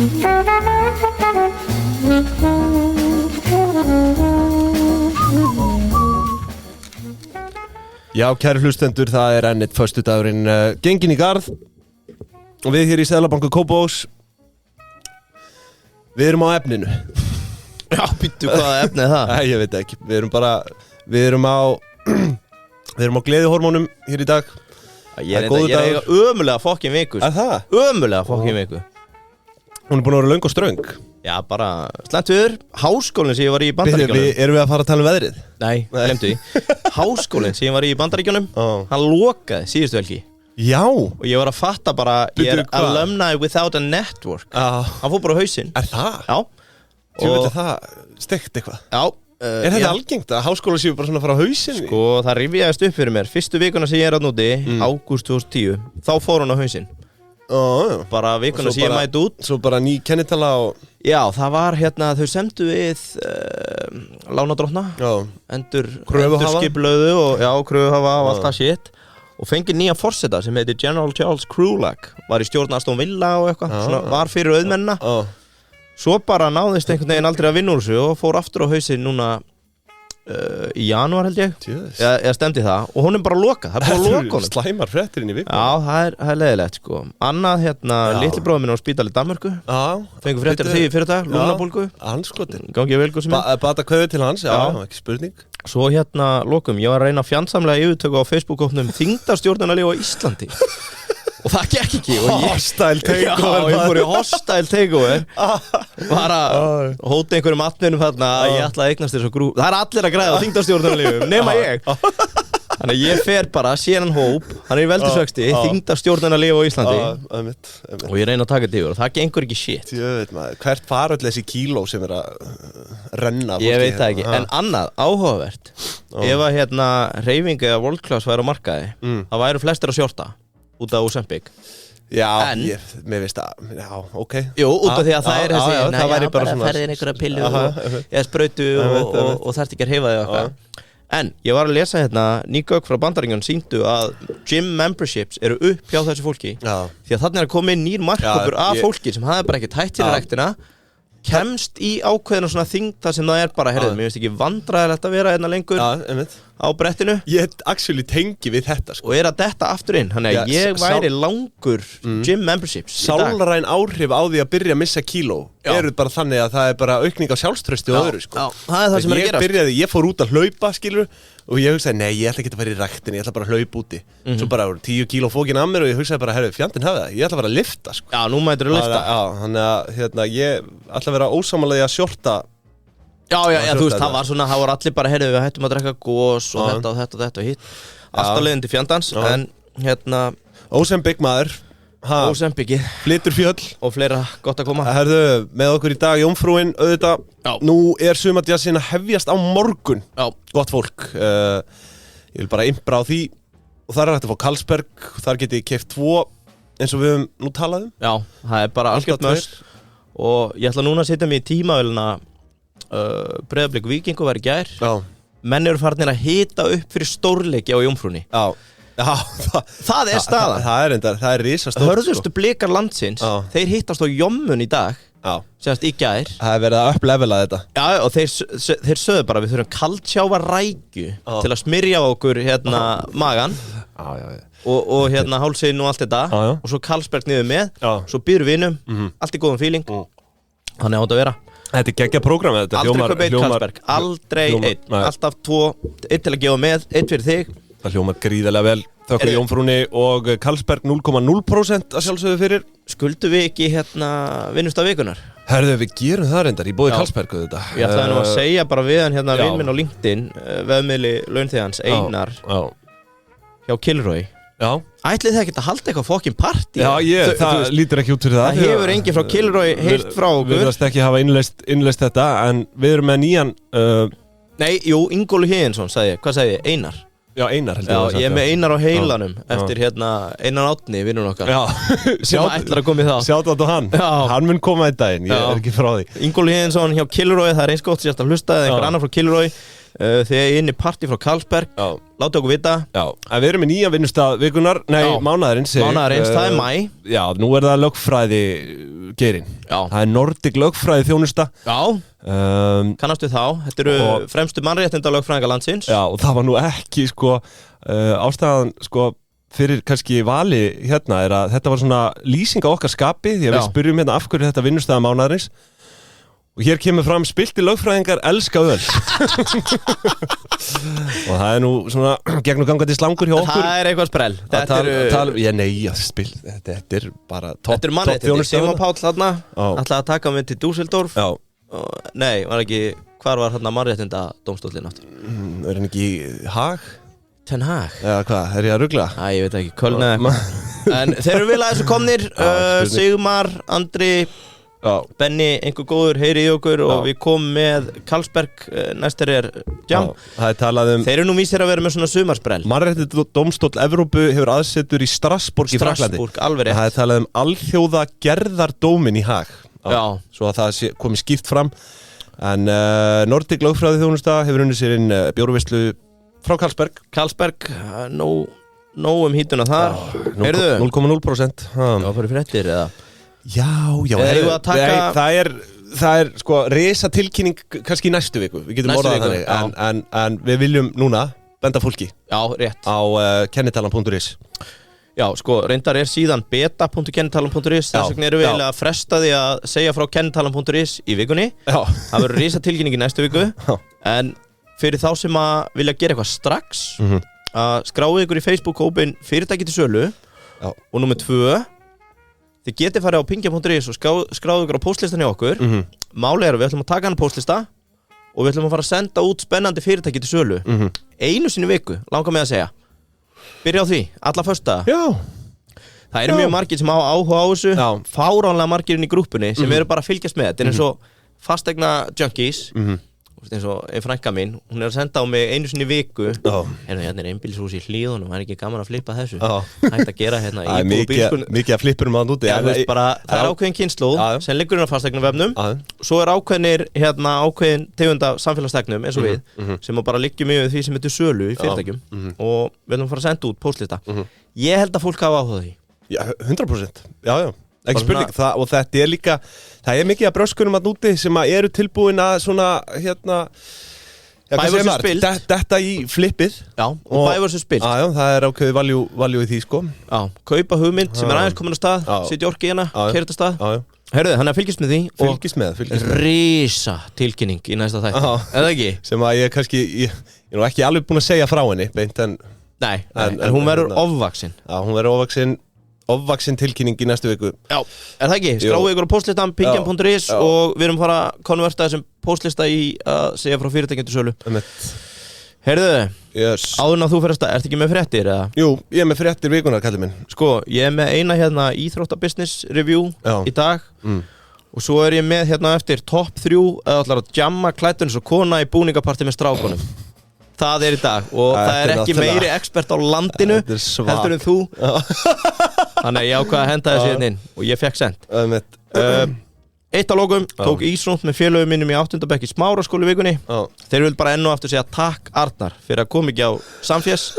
Já, kæru hlustendur, það enn eitt föstudagurinn gengin í garð og við hér í Seðlabanka Kópavóks við erum á efninu. Já, býttu, hvaða efni það? Nei, ég veit ekki, við erum á gleðihormónum hér í dag. Ég er ömulega fokkin viku. Það? Ömulega fokkin viku. Hún búin að vera löng og ströng. Já, bara slæmt viður. Háskólinn sem ég var í Bandaríkjunum. Erum við að fara að tala um veðrið? Nei, glemdu því. Háskólinn sem ég var í Bandaríkjunum, hann lokaði síðustu helgi. Já. Og ég var að fatta bara, ég er alumni without a network. Hann fór bara á hausinn. Það? Já. Þú veit það steikt eitthvað. Já. Þetta algengt að háskóla séu bara svona að fara á hausinn? Sko, það rifjaðist upp fyrir mér. Fyrstu vikuna sem ég er að núti, ágúst 2010, þá fór hann á hausinn. Bara vikuna sem ég mæti út. Svo bara ný kennitala og... Já, það var þau semdu við lánadrottna, endurskipulögðu og kröfuhafa og allt það shit. Og fengi nýja forseta sem heitir General Charles Krulak, var í stjórn Aston Villa og eitthvað, svona var fyrir auðmennina. Svo bara náðist einhvern veginn aldrei að vinna úr þessu og fór aftur á hausinn núna í janúar held ég. Ég stemdi það og hún bara lokað, það er bara að loka honum. Slæmar fréttir inn í viku. Já, það er leiðilegt sko. Annað litli bróðir minn á spítali í Danmörku. Fengur fréttir af því í fyrradag, lungnabólgu. Anskotin. Gangi vel góð sem er. Bata kveðu til hans, já, ekki spurning. Svo lokum, ég var að reyna fjandsamlega yfirtöku á Facebook-hópnum þyngdarstjórnarlegu á Íslandi. Og það gekk ekki. Hostile takeover. Já, ég fór í hostile takeover. Bara hóti einhverjum atvinnum þarna að ég ætla að eignast þess að grú. Það allir að græða á þyngdarstjórnarlegum, nema ég. Þannig að ég fer bara, sér hann hóp, hann í veldisvexti, þyngdarstjórnarlegu á Íslandi. Og ég reyna að taka þetta yfir og það gengur ekki shit. Hvert fara öll þessi kíló sem að renna? Ég veit það ekki, en annað, áhugavert. Ef að hreyfing eða world class væri á markaði, það væru flestir að sjorta. Út af Ozempic. Já, mér veist að, já, ok. Jú, út af því að það þessi, það væri bara svona. Ferðin einhverja pillu eða sprautu og þarft ekki að hreyfa þig eitthvað. En ég var að lesa ný gögn frá Bandaríkjunum sýndu að gym memberships eru upp hjá þessu fólki. Því að þarna að koma inn nýr markhópur af fólki sem hafði bara ekki tætt sér ræktina, kemst í ákveðina svona þyngd sem það bara, mér finnst ekki vandræðilegt að vera lengur á brettinu. Ég actually tengi við þetta sko. Og að detta aftur inn, þannig að ég væri langur gym memberships Sálræn áhrif á því að byrja að missa kíló eru bara þannig að það bara aukning á sjálfstrausti og öðru sko. Já, það það sem að gerast. Ég fór út að hlaupa, skilur, og ég hugsaði, nei, ég ætla ekki að fara í ræktinni, ég ætla bara að hlaupa úti. Svo bara 10 kíló fókin að mér og ég hugsaði bara, fjandinn hafi það, ég ætla bara að lyfta sko. Já, nú mætir að lyfta. Já, þannig að ég ætla að vera ósamála að sjorta. Já, þú veist, það var svona, það voru allir bara, við hættum að drekka gos og þetta og hitt. Alltaf leiðin til fjandans, en Ozempic maður. Ozempicið. Flytur fjöll. Og fleira gott að koma. Herðu, með okkur í dag, Jómfrúin, auðvitað. Nú sumarjazzinn að hefjast á morgun. Gott fólk. Ég vil bara impra á því. Og þar hægt að fá Carlsberg. Þar geti ég keypt 2, eins og við höfum nú talað um. Já, það bara algjört möst. Og ég ætla núna að setja mig í tímavélina. Breiðablik Víkingur var í gær. Menn eru farnir að hita upp fyrir stórleiki á Jómfrúnni. Það staðan. Það er risastórt. Hörðustu blikar landsins, þeir hittast á Jómmun í dag. Sérst í gær. Það verið að upplevela þetta. Já, og þeir sögðu bara, við þurfum kaldsjávarækju til að smyrja á okkur magan. Og hálsinn og allt þetta. Og svo Carlsberg niður með. Svo býður vinum, allt í góðum feeling. Þannig átt að vera. Þetta geggjað prógram. Aldrei kaupa eitt Carlsberg, aldrei einn. Alltaf 2, einn til að gefa með, einn fyrir þig. Það hljómar gríðarlega vel. Þökkur Jómfrúnni og Carlsberg 0,0% að sjálfsögðu fyrir. Skuldum við ekki vinnustaf vikunar? Herðu, við gerum það reyndar í bóði Carlsberg þetta. Ég ætlaði nú að segja bara við hann vinn minn á LinkedIn, vefmiðli launþegans, Einar, hjá Kilroy. Ætlið þið ekkert að halda eitthvað fokkin partí? Já, það lítur ekki út fyrir það. Það hefur enginn frá Kilroy heyrt frá okkur. Við verðast ekki hafa innleist þetta, en við erum með nýjan... Nei, jú, Ingólu Híðinsson sagði ég. Hvað sagði ég? Einar? Já, Einar heldur ég. Já, ég er með Einar á heilanum eftir Einar Átni, vinnun okkar. Já. Sem ætlar að koma í þá. Sjátt á hann. Já. Hann mun koma einn daginn, ég er ekki frá því. Ingólu Híðinsson hjá Kilroy, það er eins gott sérst að hlusta eða einhver annar frá Kilroy. Þið er inn í partí frá Carlsberg. Láttu okkur vita. Já, en við erum með nýja vinnustað vikunar. Nei, mánaðarins. Mánaðarins, það er maí. Já, nú er það lögfræði geirinn. Það er Nordic lögfræði þjónusta. Já, kannastu þá. Þetta eru fremstu mannréttinda lögfræðingar landsins. Já, og það var nú ekki, ástæðan, fyrir kannski vali hérna er að þetta var svona lýsing á okkar skapi því að við spyrjum hérna af hverju þetta vinnustæða mánaðarins og hér kemur fram spilti lögfræðingar elska öl og það er nú svona gegnum gangandi slangur hjá okkur. Það er eitthvað sprell. Þetta er bara topp. Þetta er mannréttindi. Simon Páll þarna ætlaði að taka mig til Düsseldorf. Nei, var ekki, hvar var þarna mannréttinda dómstóllinn áttur? Er hann ekki í Haag? Ten Hag? Já, hvað, er ég að rugla? Æ, ég veit ekki, Köln eða en þeir eru vel að þessu komnir Sigmar, Andri Benni, einhver góður, heyri í okkur og við komum með Carlsberg næstir er Jam. Það er talað Þeir eru nú vísir að vera með svona sumarsprell. Mannréttindi dómstóll Evrópu hefur aðsetur í Strasbourg í Fraklandi. Alveg rétt. Það er talað alþjóða gerðardómin í Haag. Já. Svo að það komi skýrt fram. En Nordic lögfræði þjónusta hefur unnið sér inn bjóruveislu frá Carlsberg. Carlsberg, nóg hítuna þar. 0,0%. Já, fyrir fréttir eða? Já, það er risa tilkynning kannski í næstu viku. Við getum orðað þannig, en við viljum núna benda fólki rétt. Á kennitalan.is. Já, reyndar er síðan beta.kennitalan.is. Þess vegna erum við að fresta því að segja frá kennitalan.is í vikunni. Það verður risa tilkynning í næstu viku. En fyrir þá sem að vilja gera eitthvað strax að skráðu ykkur í Facebook-hópin fyrirtæki til sölu og númer 2 þið getið farið á pingja.is og skráðu ykkur á postlistan hjá okkur. Málið er að við ætlum að taka hann postslista og við ætlum að fara að senda út spennandi fyrirtæki til sölu einu sinni í viku, langar mig að segja. Byrja á því, alla föstudaga. Það eru mjög margir sem hafa áhuga á þessu, fáránlega margir inn í grúppunni sem eru bara að fylgjast með. Þetta er eins og fasteigna junkies eins og ein frænka mín, hún er að senda á mig einu sinni í viku. Hérna er einbýlishús í Hlíðunum, það er ekki gaman að flippa þessu. Hægt að gera hérna íbúð og bílskun. Mikið að flippurum að núti. Það er ákveðin kynslóð sem liggur inn á fastegnavefnum. Svo er ákveðin tegund af samfélagsstegnum eins og við sem bara liggjum yfir því sem heitir sölu í fyrirtækjum og við ætlum að fara að senda út postlista. Ég held að fólk hafa áhuga því. Já, 100%. Já. Ekki spurning, og þetta er líka það er mikið af bröskunum að núti sem að eru tilbúin að svona buy versus build þetta í flippið og buy versus build það er ákveði value í því kaupa hugmynd sem er aðeins komin á stað setja orki í hana, keira þetta stað Herðu, hann er að fylgjast með því fylgjast með risa tilkynning í næsta þætti eða ekki? Sem að ég kannski ég er nú ekki alveg búin að segja frá henni beint en hún verður ofvaksin hún verður ofvaksin tilkynning í næstu viku. Já, er það ekki? Skráðu ykkur á postlistan pingjan.is og við erum fara að konverta þessum postlista í að segja frá fyrirtækjum til sölu. Heyrðu, áður en að þú fyrir að stað, ertu ekki með fréttir eða? Jú, ég er með fréttir vikunar, kallið minn. Ég er með eina hérna íþróttabusiness review í dag og svo er ég með hérna eftir top 3 eða ætlar að jamma klæddur eins og kona í búningapartí með strákunum. Það er í dag og það er ekki meiri expert á landinu heldur en þú þannig að ég ákvað að henda þessi inn og ég fekk sent eitt á lókum, tók ísrúnt með félögum minnum í 8. bekk í Smáraskóla í vikunni þeir vil bara enn og aftur segja takk Arnar fyrir að koma ekki á samfés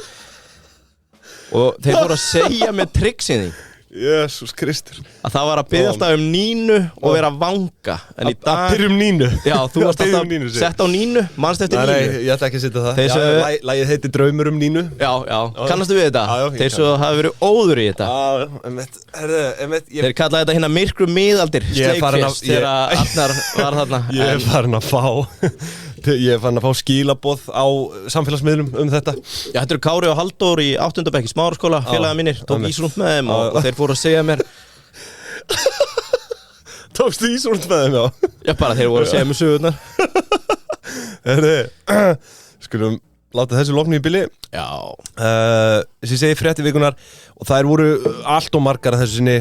og þeir voru að segja með trikksinni Jesús Kristur að það var að biðja alltaf Nínu og vera að vanga en í dag að byrja Nínu já, þú varst alltaf sett á Nínu mannst eftir Nínu nei, ég ætla ekki að setja það lagið heiti Draumur Nínu já, kannastu við þetta? Þeir svo hafi verið óður í þetta þeir kallaði þetta hérna myrkru miðaldir sleikfest þegar Arnar var þarna ég er farin að fá skilaboð á samfélagsmiðlum þetta já, þetta eru Kári og Halldór í 8. bekk í Smáraskóla félaga mínir, tók ísrúnt með þeim og þeir fóru að segja mér tókstu ísrúnt með þeim, já bara þeir voru að segja mér sögurnar skulum láta þessu loknu í bili já sem ég segi frétti vikunar og þær voru allt og margar að þessu sinni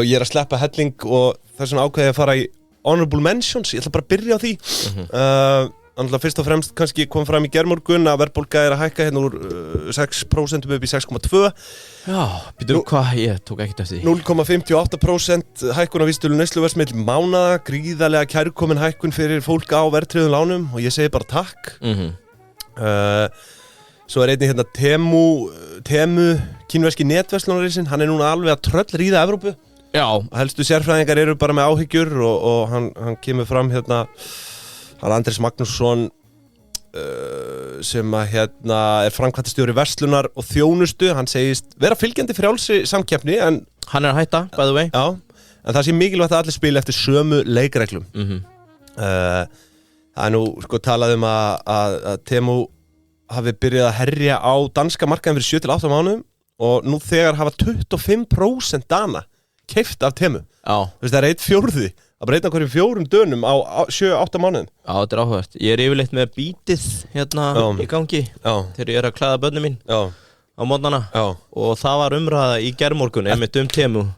ég er að sleppa helling og þess vegna ákveði að fara í honorable mentions, ég ætla bara að byrja á því fyrst og fremst kannski kom fram í gærmorgun að verðbólga er að hækka hérna úr 6% upp í 6,2 já, býtum hvað, ég tók ekkert eftir því 0,58% hækkun á vísitölu neysluverðs milli mánaða, gríðarlega kærkomin hækkun fyrir fólk á verðtryggðum lánum og ég segi bara takk Svo einnig hérna Temu kínverski netverslunarrisin, hann núna alveg að tröllríða Evrópu. Já. Helstu sérfræðingar eru bara með áhyggjur og hann kemur fram hérna, hann Andrés Magnússon sem að hérna framkvæmdastjóri verslunar og þjónustu, hann segist vera fylgjandi frjálsri samkeppni en hann að hætta, by the way. Já, en það sé mikilvægt að allir spila eftir sömu leikreglum. Það nú sko talað að Temu hafi byrjað að herja á danska markaðin fyrir 7-8 mánuðum og nú þegar hafa 25% dana keypt af Temu. Já. Það er 1/4, að breyta hverjum 4 dönum á 7-8 mánuðum. Já, þetta áhugavert. Ég yfirleitt með bítið hérna í gangi þegar ég að klæða börnin mín á mótnana og það var umræða í gærmorgun einmitt Temu.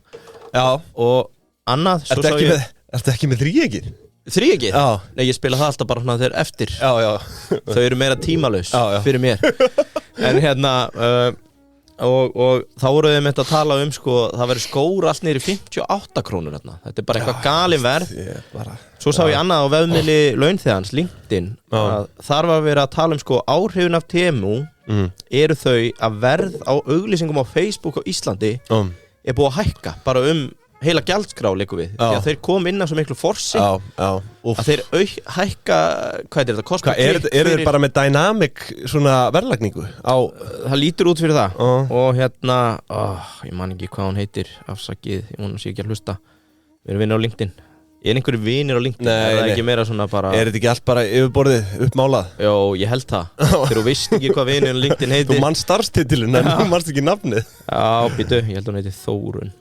Já. Og annað Ertu ekki með þríeggið? Þríeggið? Já. Nei, ég spila það alltaf bara svona þegar eftir. Já. Þau eru meira tímalaus fyrir mér. En hérna, og þá voru þeim að tala sko, það verður skór allt niður í 58 krónur hérna. Þetta bara eitthvað galin verð. Svo sá ég annað á vefmiðli launþegans, LinkedIn, að þar var verið að tala sko áhrifin af Temu eru þau að verð á auglýsingum á Facebook á Íslandi er búið að hækka, bara heila gjaldskrá leikum við, því að þeir kom inn á svo miklu forsi að þeir hækka, hvað er þetta, kostar Eru þeir bara með dynamic svona verðlagningu á? Það lítur út fyrir það og hérna, ég man ekki hvað hún heitir, afsakið, ég man að sé ekki að hlusta, við erum vinir á LinkedIn. Er einhverju vinir á LinkedIn? Nei, það ekki meira svona bara... Er þetta ekki allt bara yfirborðið, uppmálað? Jó, ég held það. Þegar þú veist ekki hvað vinir á LinkedIn heitir. Þú manst starfstitilinn, en þú manst ekki nafnið. Já, býtu, ég held hún heitir Þórun.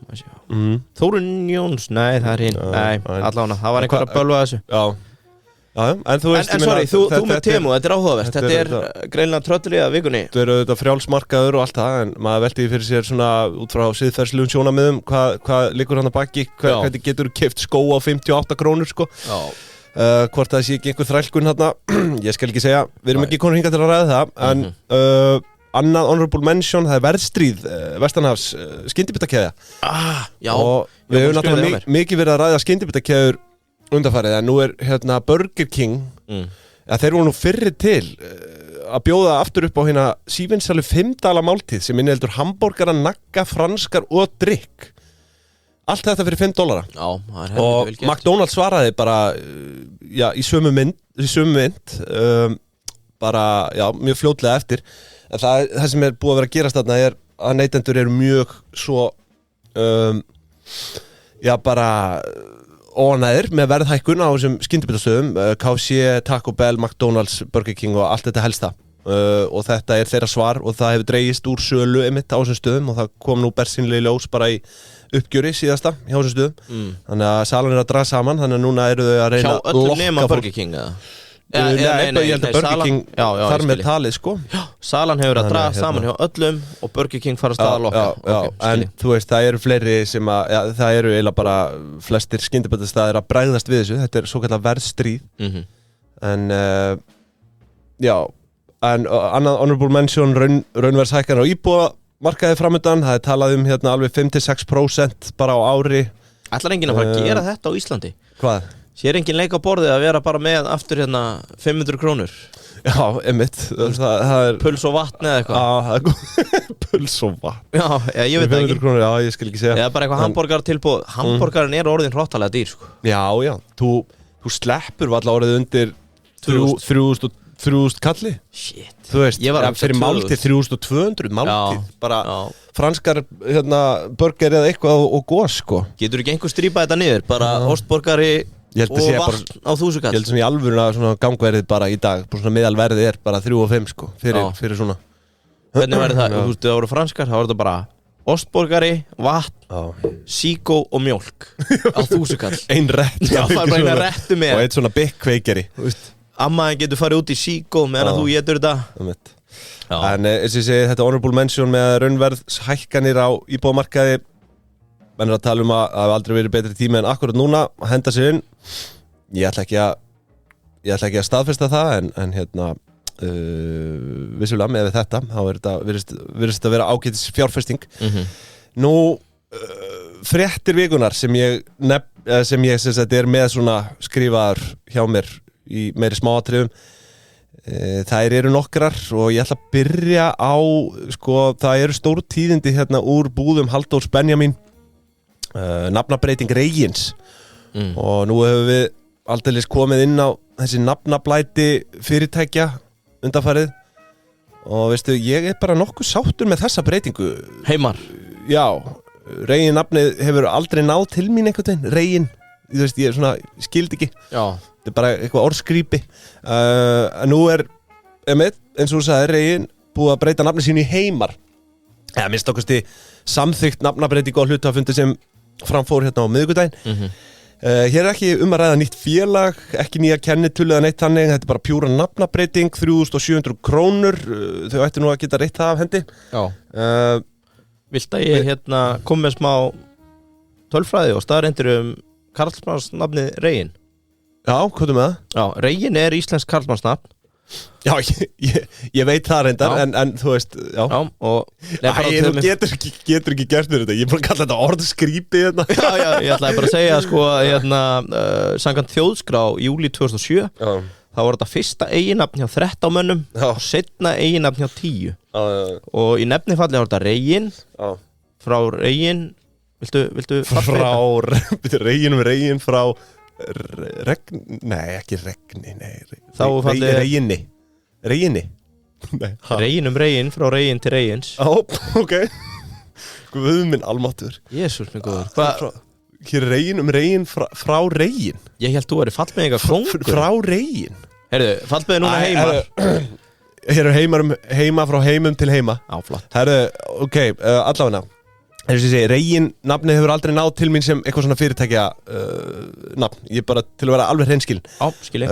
Þórun Jóns, nei, það er hinn. Nei, allavega, það var einhver að bölva þessu. Já, en þú veist... En sorry, þú með Temu, þetta er áhugavert. Þetta er greinilega tröllriða vikunni. Þetta eru þetta frjálsmarkaður og allt það, en maður velti fyrir sér svona út frá siðferðslegum sjónarmiðum hvað liggur hann að baki, hvernig getur keypt skó á 58 krónur sko. Hvort það sé ekki einhver þrælkun hérna, ég skal ekki segja, við erum ekki konur hingað til að ræða það, en annað honorable mention, það er verðstríð Vestanhafs skyndibitakeðja. Og við höfum náttúrulega mikið verið að ræða skyndibitakeðjur undanfarið, en nú er hérna Burger King að þeir voru nú fyrri til að bjóða aftur upp á hérna sívinsalu 5 dala máltíð sem inniheldur hambúrgara, nagga, franskar og drykk. Allt þetta fyrir $5. Já, það er og vel gert. McDonald's svaraði bara í sömu mynd bara, mjög fljótlega eftir. En það sem er búið að vera að gerast þarna er að neytendur eru mjög svo bara ónæðir með verðhækkun á þessum skyndibitastöðum, KFC, Taco Bell, McDonald's, Burger King og allt þetta helsta og þetta er þeirra svar og það hefur dregist úr sölu einmitt á þessum stöðum og það kom nú bersýnilega í ljós bara í uppgjöri síðasta hjá þessum stöðum þannig að salan er að draga saman þannig að núna eru þau að reyna að lokka nema Burger King eða? Nei, ég held að Burger King þar með talið sko. Salan hefur að draga saman hjá öllum og Burger King fara að staða að lokka en þú veist, það eru fleiri sem að það eru eiginlega bara flestir skyndibitastaðir að bregðast við þessu, þetta er svo kallar verðstríð en en annað honorable mention raunverðshækkanir á íbúðamarkaði framöndan, það er talað hérna alveg 5-6% bara á ári. Ætlar enginn að fara að gera þetta á Íslandi? Hvað? Sér enginn leik á borðið að vera bara með aftur hérna 500 krónur? Já, einmitt. Það er... Puls og vatn eða eitthvað? Já, það er góð. Puls og vatn. Já, ég veit það ekki. 500 krónur, já, ég skal ekki segja. Eða bara eitthvað hambúrgar tilbúð. Hambúrgarinn er orðin hróttalega dýr, sko. Já. Þú sleppur valla orðið undir 3.000 kalli. Shit. Þú veist, fyrir máltíð 3.200 máltíð. Bara franskar burger eða eitthvað og gos, sko. Getur ekki einhver strípað þetta niður? Bara ostborgari og vatn á 1000 kall. Ég held sem í alvöruna svona gangverðið bara í dag, bara svona meðalverðið er bara 3 og 5 sko, fyrir svona. Hvernig verður það? Þú veist, það voru franskar, það voru þetta bara ostborgari, vatn, síkó og mjólk á 1000 kall. Ein rett. Já, það er bara eina rettu með. Og eitt svona bygg-kveikjari. Ammaðin getur farið út í síkó meðan að þú getur þetta. En eins og ég segi, þetta honorable mention með raunverðshækkanir á íbúðamarkaði menn er að tala að það hefur aldrei verið betri tími en akkurat núna að henda sér inn. Ég ætla ekki að staðfesta það en vissulega með þetta þá virðist þetta vera ágætis fjárfesting. Nú fréttir vikunar sem ég er með svona skrifaðar hjá mér í meiri smáatriðum Þær eru nokkrar og ég ætla að byrja á sko, það eru stór tíðindi hérna úr búðum Halldórs Benjamín nafnabreiting Reyins og nú hefur við aldeilis komið inn á þessi nafnablæti fyrirtækja undanfarið og veistu, ég bara nokkuð sáttur með þessa breytingu. Heimar? Já, Reyin nafnið hefur aldrei náð til mín einhvern veginn, Reyin, þú veist, ég skildi ekki. Já. Þetta er bara eitthvað orðskrýpi. Nú eins og þú sagði, Reyin búið að breyta nafni sínu í Heimar. Minnst okkursti samþykkt nafnabreitingu á hluthafafundi sem framfór hérna á miðvikudaginn. Hér ekki að ræða nýtt félag, ekki nýja kennitölu eða neitt þannig, þetta er bara pjúra nafnabreiting, 3.700 krónur, þau ættu nú að geta reitt það af hendi. Já. Vilt að ég kom með smá tölfræði og staðarendur karlmannsnafnið Reyin? Já, hvað er með það? Já, Reyin er íslensk karlmannsnafn. Já, ég veit það reyndar, en þú veist, já. Já, og... Þú getur ekki gert mér þetta, ég er bara að kalla þetta orðskrýpi hérna. Já, ég ætlaði bara að segja, sko, samkvæmt þjóðskrá júlí 2007, þá var þetta fyrsta eiginnafn hjá 13 mönnum og seinna eiginnafn hjá 10. Og í nefnifalli var þetta Reyin, frá Reyin, viltu Reyin frá... Nei, ekki Regni, nei. Reyinni. Reyin Reyin, frá Reyin til Reyins. Ó, ok. Guð minn almáttur. Jésús minn góður. Hér Reyin frá Reyin. Ég held þú væri fallbeðingar kóngur. Frá Reyin. Herðu, fallbeði núna Heimar. Hér heima frá heimum til heima. Já, flott. Herðu, ok, allavega. Þess að ég segi, Reyin nafni hefur aldrei náð til mín sem eitthvað svona fyrirtækja nafn. Ég bara til að vera alveg hreinskilin. Já, skilji.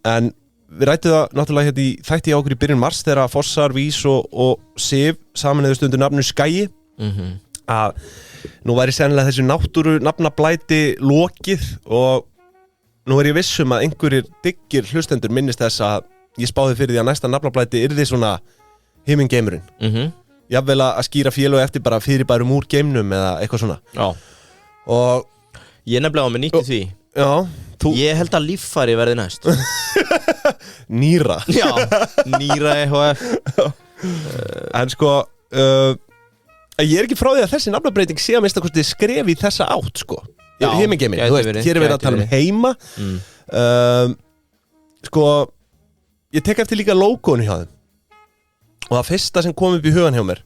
En við rættum það náttúrulega hérna í þætti á okkur í byrjun mars þegar Fossar, Vís og Sif samanlega stundu nafnu Skæi að nú væri sennilega þessu náttúru nafnablæti lokið og nú er ég vissum að einhverjir diggir hlustendur minnist þess að ég spáði fyrir því að næsta nafnablæti yrði svona himingeimurinn. Jafnvel að skýra félög eftir bara fyrirbærum úr geimnum eða eitthvað svona. Já. Og ég nefnilega á mig nýtti því. Já. Ég held að líffæri verði næst. Nýra. Já, Nýra EHF. En sko, ég er ekki frá því að þessi nafnabreiting sé að mista hvort þið skref í þessa átt, sko. Já. Himingeiminn, þú veist, hér er verið að tala um Heima. Sko, ég tek eftir líka logoinu hjá þeim. Og það fyrsta sem kom upp í hugan hjá mér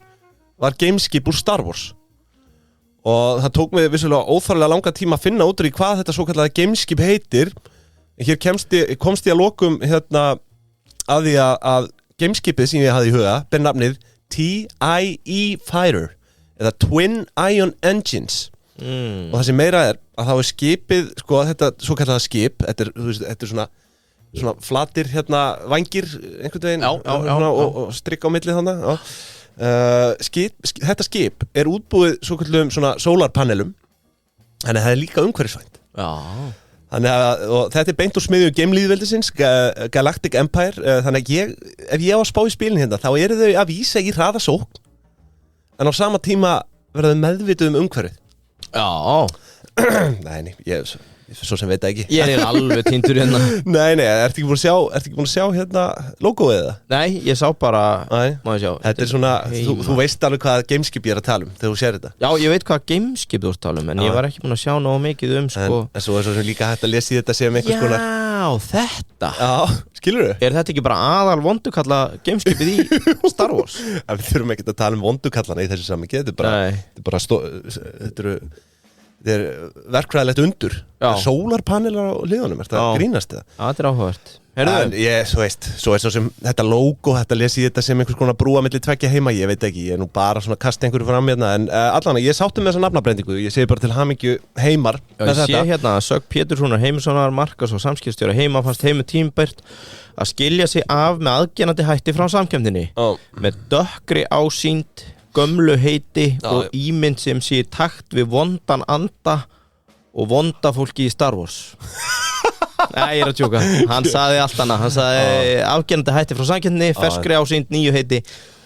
var gameskip úr Star Wars. Og það tók mig vissulega óþarlega langa tíma að finna út í hvað þetta svo kallaða gameskip heitir. Hér komst ég að lokum hérna að því að gameskipið sem ég hafði í huga ber nafnið TIE Fighter eða Twin Ion Engines. Og það sem meira er að þá er skipið, sko þetta svo kallaða skip, þetta er svona flatir hérna vængir einhvern veginn og strikka á milli þannig. Þetta skip er útbúið svokallum svona sólarpanelum, þannig að það er líka umhverfisvænt. Þannig að þetta er beint úr smiðju geimlíðveldisins Galactic Empire, þannig að ef ég á að spá í spilin hérna þá eru þau að vísa í hraðasókn en á sama tíma verða þau meðvituð umhverfið. Nei, ég svo sem veit ekki. Ég er alveg týndur hérna. Nei, ertu ekki búin að sjá hérna logoið eða? Nei, ég sá bara, má ég sjá. Þetta er svona, þú veist alveg hvað gameskip ég er að tala um þegar þú sér þetta. Já, ég veit hvað gameskip þú ert að tala um, en ég var ekki búin að sjá nógu mikið sko. En svo er svo sem líka hægt að lesa í þetta sem einhvers konar. Já, þetta. Já, skilurðu? Er þetta ekki bara aðal vondukalla gameskipið í Star Wars? Við þurfum ekki að tala um vondukallana í þessu samhengi. Þetta er verkfræðilegt undur. Sólarpanelar á hliðunum, er það grínast eða? Já, þetta er áhugavert. Svo er svo sem þetta logo, þetta lesi þetta sem einhvers konar brúa milli tveggja heima, ég veit ekki, ég er nú bara svona kasta einhverju fram hérna, en allan, ég sáttum með þessa nafnabreytingu, ég segi bara til hamingju Heimar með þetta. Ég sé hérna að Sögg Péturssonar Heimissonar, markas og samskiptastjóri Heima fannst Heimu tímbært að skilja sig af með aðgennandi hætti frá samkeppninni með dökkri ásýnd, gömlu heiti og ímynd sem sé í takt við vondan anda og vonda fólki í Star Wars. Nei, ég er að tjóka. Hann sagði allt annað. Hann sagði afgerandi hætti frá samkeppni, ferskri ásýnd, nýju heiti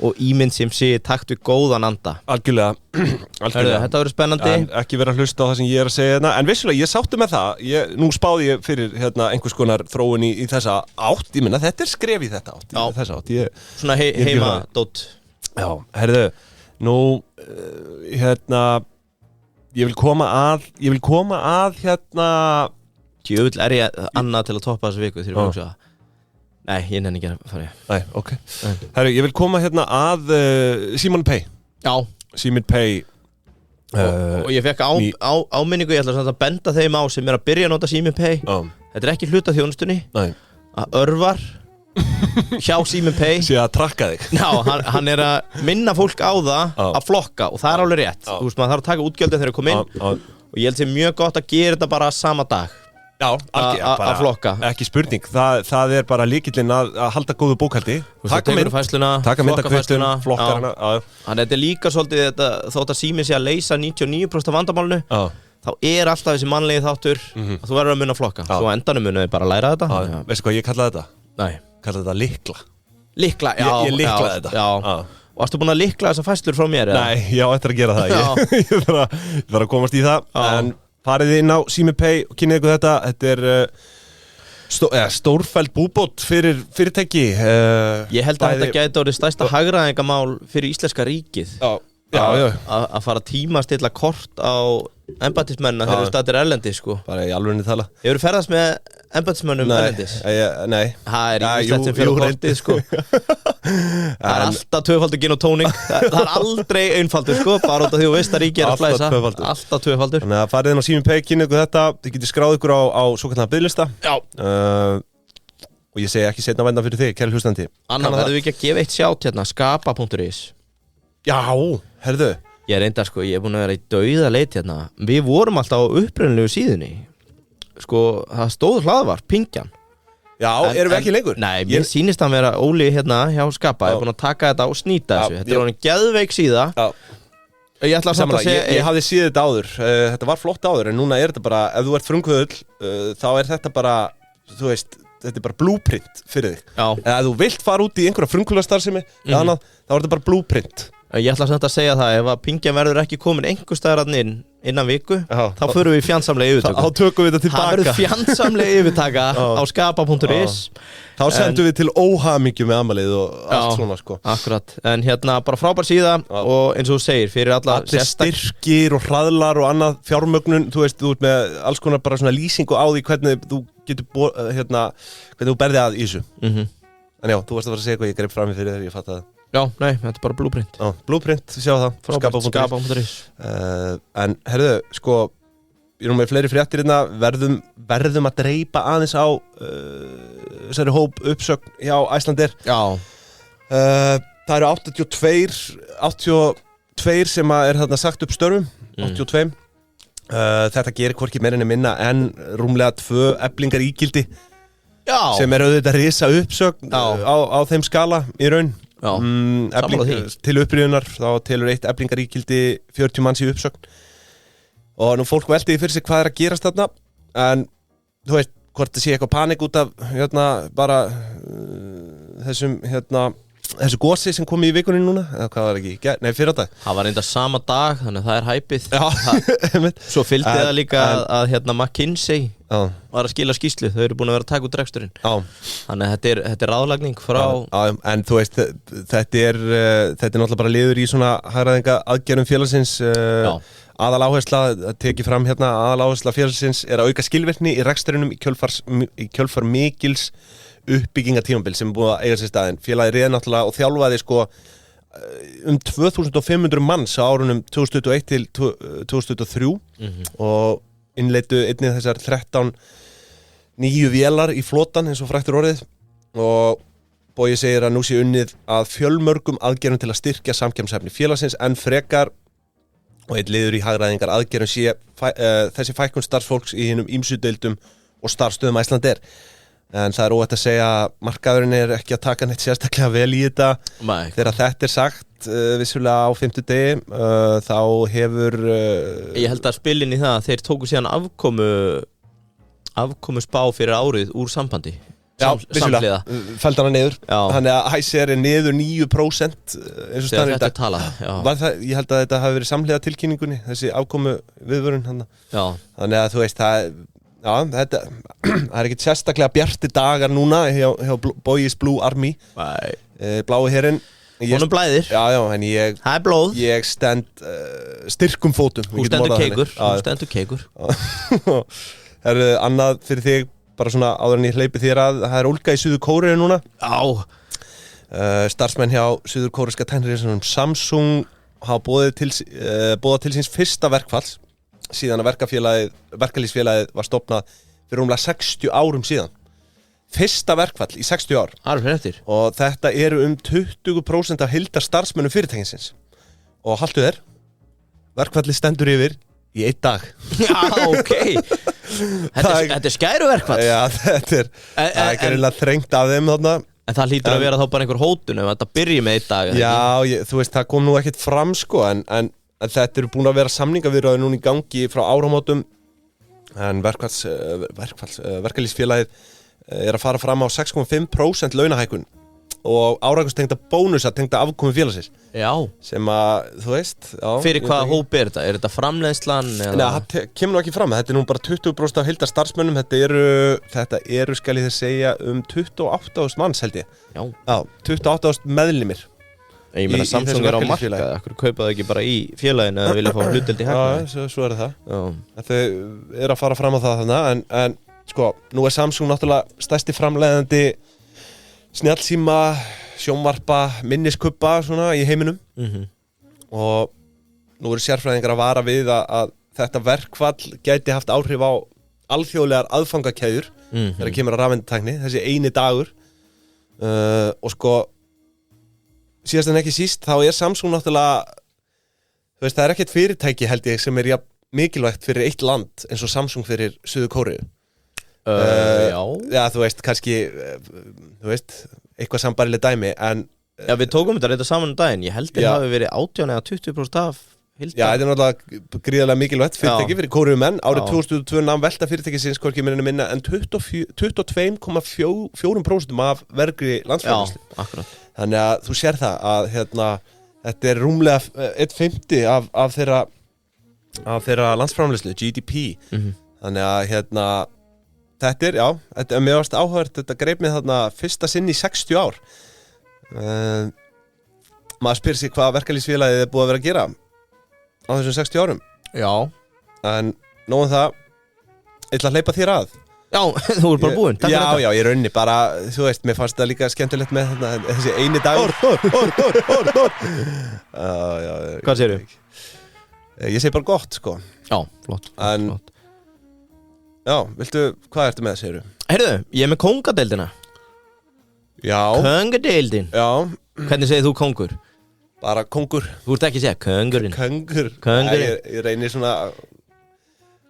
og ímynd sem sé takt við góðan anda. Algjörlega. Þetta verður spennandi. En ekki vera að hlusta á það sem ég er að segja hérna. En vissulega, ég sátti með það. Nú spáði ég fyrir einhvers konar þróun í þessa átt. Ég minna, þetta er skref í þetta átt. Já. Í þessa átt. Svona heimadót. Já, herðu, nú, ég vil koma að Djöfull er ég annað til að toppa þessu viku þegar ég fór að Nei, ég nenni ekki að fara í. Nei, ok. Herru, ég vil koma að Simon Pay. Já. Simon Pay. Og ég fekk áminningu, ég ætla að benda þeim á sem er að byrja að nota Simon Pay. Þetta er ekki hluta þjónustunni. Nei. Að örvar hjá Simon Pay. Sér að trakka þig. Já, hann er að minna fólk á það að flokka og það er alveg rétt. Þú veist, maður þarf að taka útgjöldin þegar það kom inn. Og ég held sem mjög gott að gera þetta bara sama dag. Já, að flokka. Ekki spurning, það er bara lykillinn að halda góðu bókhaldi. Taka myndakvistuna, flokkar hana. Þannig að þetta er líka svolítið þótt að Síminn sé að leysa 99% af vandamálinu, þá er alltaf þessi mannlegi þáttur að þú verður að munna að flokka. Svo endanum munnaði bara að læra þetta. Veistu hvað ég kallaði þetta? Nei. Kallaði þetta lykla. Lykla, já. Ég lyklaði þetta. Já. Og varstu búin að lykla þessar fæslur frá mér? Nei, já, eftir að gera það. Ég þarf að komast í það. En farið inn á Simon Pay og kynnið ykkur þetta. Þetta er stórfelld búbót fyrir fyrirtæki. Ég held að þetta gæti orðið stærsta hagræðingamál fyrir íslenska ríkið. Já. Að fara að tímastilla kort á embættismennina þegar þú stættir erlendis, sko. Bara í alvörinni tala. Hefur ferðast með embættismönnum erlendis? Nei. Það er íslenskt sem fyrir kortið, sko. Það er alltaf tvöfaldur gin og tóning. Það er aldrei einfaldur, sko. Bara út af því þú veist að ríkið er að flæsa. Alltaf tvöfaldur. Þannig að farið inn á Simon Pay, kynnið ykkur þetta. Þið getið skráð ykkur á svokallaðan biðlista. Já. Og ég segi ekki seinna vænda fyrir þig, kæri hlustandi. Annar verðum við ekki að gefa eitt sjátt hérna, skapa.is. Já, herðu. Ég reyndar, sko, ég er búin að vera í dauða leit hérna. Við vorum alltaf á upprunalegu síðunni. Sko, það stóð hlaðvarp, Pingjan. Já, erum við ekki lengur? Nei, mér sýnist að vera Óli hérna hjá Skapa. Ég er búin að taka þetta og snýta þessu. Þetta er orðin geðveik síða. Já. Ég ætla samt að segja... Ég hafði síðið þetta áður. Þetta var flott áður, en núna er þetta bara, ef þú ert frumkvöðull, þá er þetta bara, þú veist, þetta er bara blueprint fyrir þig. Já. Ef þú vilt fara út í einhverja frumkvöðlastarfsemi, þá er þetta bara blueprint. Ég ætla samt að segja það, ef að Pingjan verður ekki komin einhver staðar innan viku, þá förum við fjandsamlega yfirtöku. Þá tökum við þetta tilbaka. Það verður fjandsamlega yfirtaka á skapa.is. Þá sendum við til óhamingju með amalið og allt svona, sko. Akkurat, en hérna bara frábær síða og eins og þú segir, fyrir allir styrkir og hraðlar og annað fjármögnun, þú veist, þú ert með alls konar bara svona lýsingu á því hvernig þú getur, hvernig þú berði að í þessu. En já, þú varst að fara að segja hvað ég greip fram í fyrir þegar ég fatt að Já, nei, þetta er bara blueprint. Blueprint, við sjáum það. Skapa.is. En herðu, sko, ég erum með fleiri fréttir hérna, verðum að dreipa aðeins á þessari hóp uppsögn hjá Icelandair. Já. Það eru 82 sem er þarna sagt upp störfum, 82. Þetta gerir hvorki meira en minna en rúmlega 2 eflingar ígildi. Já. Sem er auðvitað risa uppsögn á þeim skala í raun. Til upprýðunar þá telur eitt eflingaríkildi 40 manns í uppsögn og nú fólk veldi fyrir sig hvað er að gerast þarna en þú veist hvort það sé eitthvað panik út af bara þessu gosi sem kom í vikunni núna eða hvað var ekki, nei fyrir þetta það var enda sama dag þannig að það er hæpið svo fylgdi það líka að McKinsey var að skila skýrslu, þau eru búin að vera að taka út reksturinn þannig að þetta er ráðlagning frá en þú veist, þetta er náttúrulega bara liður í svona hagræðinga aðgerðum félagsins aðaláhersla, að teki fram aðaláhersla félagsins er að auka skilvirkni í reksturinnum í kjölfar mikils uppbyggingatímabil sem er búið að eiga sér staðinn félagið réð náttúrulega og þjálfaði sko 2500 manns á árunum 2021 til 2023 og innleiddu einnig þessar 13 nýju vélar í flotan eins og fræktur orðið og Bogi segir að nú sé unnið að fjölmörgum aðgerðum til að styrkja samkeppnishæfni félagsins en frekar og einn liður í hagræðingar aðgerðum sé þessi fækkun starfsfólks í hinum ýmsu deildum og starfsstöðum Icelandair en það er óhætt að segja að markaðurinn er ekki að taka neitt sérstaklega vel í þetta þegar þetta er sagt vissulega á 50 degi þá hefur ég held að spilin í það þeir tóku síðan afkomu afkomuspá fyrir árið úr sambandi. Já, vissulega, fældi hana niður. Þannig að Hæser niður 9% eins og staðan í dag. Ég held að þetta hafi verið samhliða tilkynningunni, þessi afkomu viðvörun hann. Þannig að þú veist, það er ekkert sérstaklega bjarti dagar núna hjá Boys Blue Army. Blái herinn. Honum blæðir. Já, en það er blóð. Ég stend styrkum fótum. Hún stendur keikur. Það er annað fyrir þig, bara svona áður en ég hleypi þér að það er ólga í Suður Kóreu núna. Starfsmenn hjá Suður Kóreska tækniríkjunum Samsung hafa boðað til síns fyrsta verkfalls síðan að verkalýðsfélagið var stofnað fyrir rúmlega 60 árum síðan. Fyrsta verkfall í 60 ár. Og þetta eru 20% af heildar starfsmönnum fyrirtækinsins. Og haltu þér, verkfallið stendur yfir í 1 dag. Já, ok. Þetta er skæruverkfall. Já, þetta er ekki reynilega þrengt af þeim þarna. En það hlýtur að vera þá bara einhver hótun ef þetta byrji með 1 dag. Já, þú veist, það kom nú ekkert fram sko, en þetta eru búin að vera samningaviðræður núna í gangi frá áramótum. En verkalýðsfélagið að fara fram á 6,5% launahækkun og árangurstengda bónusa tengda afkomu félagsins. Já. Sem að, þú veist, fyrir hvaða hóp er þetta? Er þetta framleiðslan? Nei, það kemur nú ekki fram. Þetta er nú bara 20% af heildar starfsmönnum. Þetta eru, skal ég þess segja, 28.000 manns held ég. Já. 28.000 meðlimir. Ég meina Samsung á markaði. Akkur kaupa það ekki bara í félaginu eða vilja fá hlutdeild í hagnaði? Já, svo er það. Þau að fara fram á það þannig, en sko, nú er Samsung náttúrulega stærsti framleiðandi snjallsíma, sjónvarpa, minniskubba svona í heiminum. Og nú eru sérfræðingar að vara við að þetta verkfall gæti haft áhrif á alþjóðlegar aðfangakeðjur þegar kemur að rafeindatækni, þessi eini dagur. Og sko, síðast en ekki síst, þá er Samsung náttúrulega, þú veist, það er ekkert fyrirtæki held ég sem er mikilvægt fyrir eitt land eins og Samsung fyrir Suður Kóreu. Já, þú veist, kannski þú veist, eitthvað sambærileg dæmi en já, við tókum þetta saman daginn. Ég held að það hafi verið 18 eða 20% af heildar. Já, þetta er náttúrulega gríðarlega mikilvægt fyrirtæki fyrir Kóreumenn. Árið 2002 nam velta fyrirtækisins hvorki minna en 22,4% af vergri landsframleiðslu. Já, akkurat. Þannig að þú sér það að þetta er rúmlega 1/5 af þeirra landsframleiðslu, GDP. Þannig að þetta er, já, þetta er mjög áhugavert, þetta greip mig þarna fyrsta sinn í 60 ár. Maður spyr sig hvað verkalýðsfélagið er búið að vera að gera á þessum 60 árum. Já. En nóg það, ég ætla að hleypa þér að. Já, þú er bara búinn. Já, ég raunni bara, þú veist, mér fannst það líka skemmtilegt með þessi eini dagur. Hvað segirðu? Ég segi bara gott, sko. Já, flott. Já, hvað ertu með, segirðu? Heyrðu, ég er með kóngadeildina. Já. Kóngadeildin. Já. Hvernig segir þú kóngur? Bara kóngur. Þú ert ekki að segja kóngurinn. Kóngurinn. Ég reynir svona að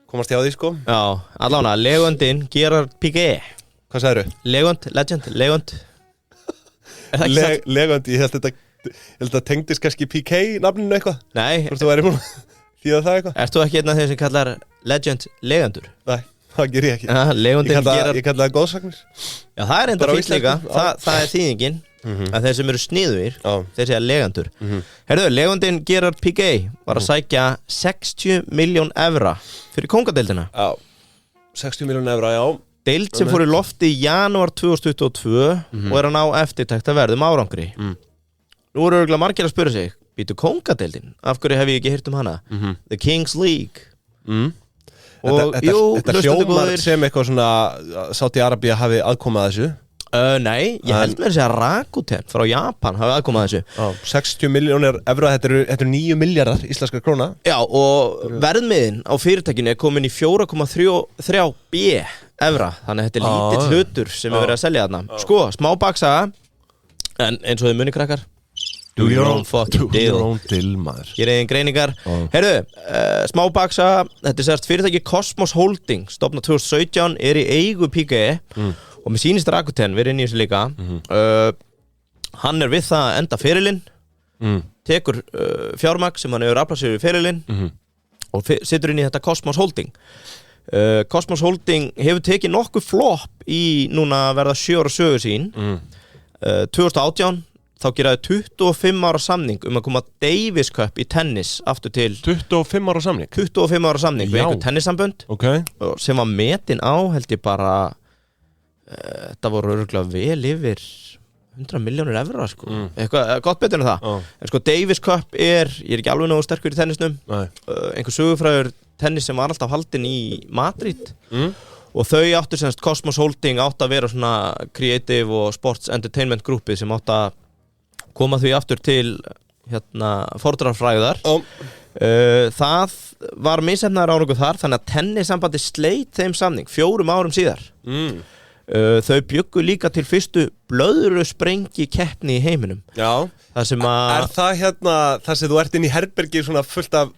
komast hjá því, sko. Já, allavega, legundinn Gerard Piqué. Hvað sagðirðu? Legund. Legund, ég held að tengdist kannski Piqué nafninu eitthvað. Nei. Hvort þú væri búin að þýða það eitthvað? Ert þú ekki einn af þeir sem kallar legend legandur? Nei, það ger ég ekki. Ég kalla það góðsagnir. Já, það er enda fyrst líka. Það er þýðingin. Að þeir sem eru sniðugir, þeir segja legandur. Herðu, legundinn Gerard Piqué var að sækja 60 milljón evra fyrir kóngadeildina. Já, 60 milljón evra, já. Deild sem fór í lofti í janúar 2022 og er að ná eftirtækt að verðum árangri. Nú eru örugglega margir að spyrja sig, býtu kóngadeildin? Af hverju hef ég ekki heyrt hana? The Kings League. Og þetta hljómar sem eitthvað svona Saudi-Arabía hafi aðkomað þessu. Nei, ég held með að segja Rakuten frá Japan hafi aðkomað þessu. 60 milljónir evra, þetta eru 9 miljardar íslenskar króna. Já, og verðmiðin á fyrirtækinu er komin í 4,3 B evra. Þannig að þetta er lítill hlutur sem við verðum að selja þarna. Sko, smá baksaga, en eins og þið muni krakkar, do your own fucking deal, maður. Ég reyðin greiningar. Heyrðu, smá baksaga, þetta er sérst fyrirtæki Cosmos Holding, stofnað 2017, er í eigu Piqué. Og með sýnist Rakuten, við erum inn í þessu líka. Hann er við það að enda ferilinn, tekur fjármagn sem hann hefur aflað sér við ferilinn og situr inn í þetta Cosmos Holding. Cosmos Holding hefur tekið nokkuð flop í núna að verða 7 ára sögu sín 2018 þá geraði 25 ára samning að koma Davis Cup í tennis aftur til 25 ára samning? 25 ára samning við einhver tennissambönd sem var metin á held ég bara þetta voru örugglega vel yfir 100 milljónir evra sko. Eitthvað gott betur en það en sko Davis Cup ég er ekki alveg nógu sterkur í tennisnum einhver sögufrægur tennis sem var alltaf haldinn í Madrid og þau áttu semst Cosmos Holding átt að vera svona creative og sports entertainment grúpið sem átt að koma því aftur til fordrarfræðar það var misheppnaður árangur þar þannig að tennissambandi sleit þeim samning 4 árum síðar þau bjuggu líka til fyrstu blöðrusprengju keppni í heiminum það sem að Er það þar sem þú ert inn í herbergi svona fullt af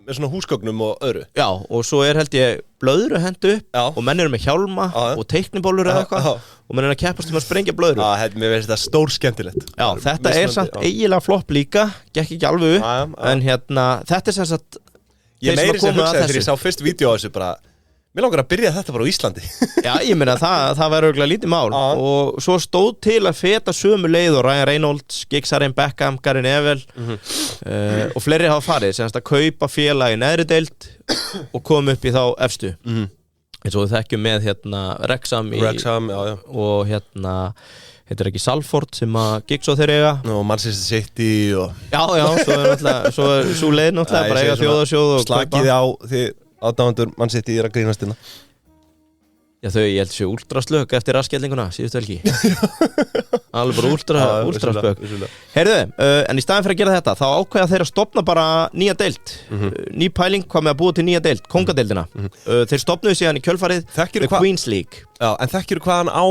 með svona húsgögnum og öðru Já, og svo held ég blöðru hendu upp og menn eru með hjálma og teiknibólur eða eitthvað og menn eru að keppast að sprengja blöðru Mér finnst þetta stór skemmtilegt Já, þetta samt eiginlega flopp líka gekk ekki alveg upp en þetta sem sagt Ég meiri sem hugsaði þegar ég sá fyrst vídeo á þessu bara Mér langar að byrja þetta bara á Íslandi Já, ég meina það væri örugglega lítið mál og svo stóð til að feta sömu leið og Ryan Reynolds, Giggs-Arinn Beckham, Gary Neville og fleiri hafa farið semst að kaupa félag í neðri deild og koma upp í þá efstu eins og við þekkjum með Wrexham og heitir ekki Salford sem að Giggs og þeir eiga og Manchester City og Já, svo er svo leið náttúrulega bara eiga þjóðarsjóð og slakið á því aðdáendur mann sitt í að grínast innan Já ég held sér últraslög eftir raskellinguna síðustu helgi alveg bara últraslög Heyrðu, en í staðin fyrir að gera þetta þá ákveða þeir að stofna bara nýja deild ný pæling hvað með að búa til nýja deild kongadeildina þeir stofnuðu síðan í kjölfarið með Queen's League En þekkirðu hvað hann á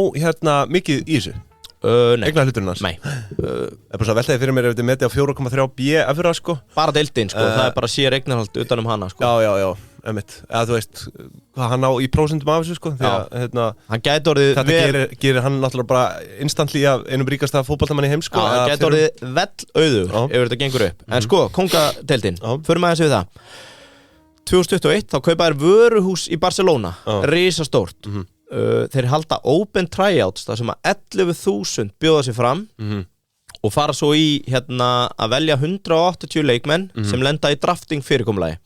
mikið í þessu? Eignar hluturinn hans? Nei bara svo veltaði fyrir mér ef þetta meti á 4,3 B efra sko Bara deildin sko, það er bara sér eignarhald utan hana sko Já, einmitt eða þú veist, hvað hann á í prósentum af þessu sko þegar, hann gæti orðið þetta gerir hann náttúrulega bara instantly af einum ríkasta fótboltamann í heim sko hann gæti orðið vel auður ef þetta gengur upp en sko, kongadeildin, förum aðeins við það 2021 þá kaupaðir vöruhús í Barcelona risastórt þeir halda open tryouts þar sem að 11.000 bjóða sig fram og fara svo í að velja 180 leikmenn sem lenda í drafting fyrirkomulagi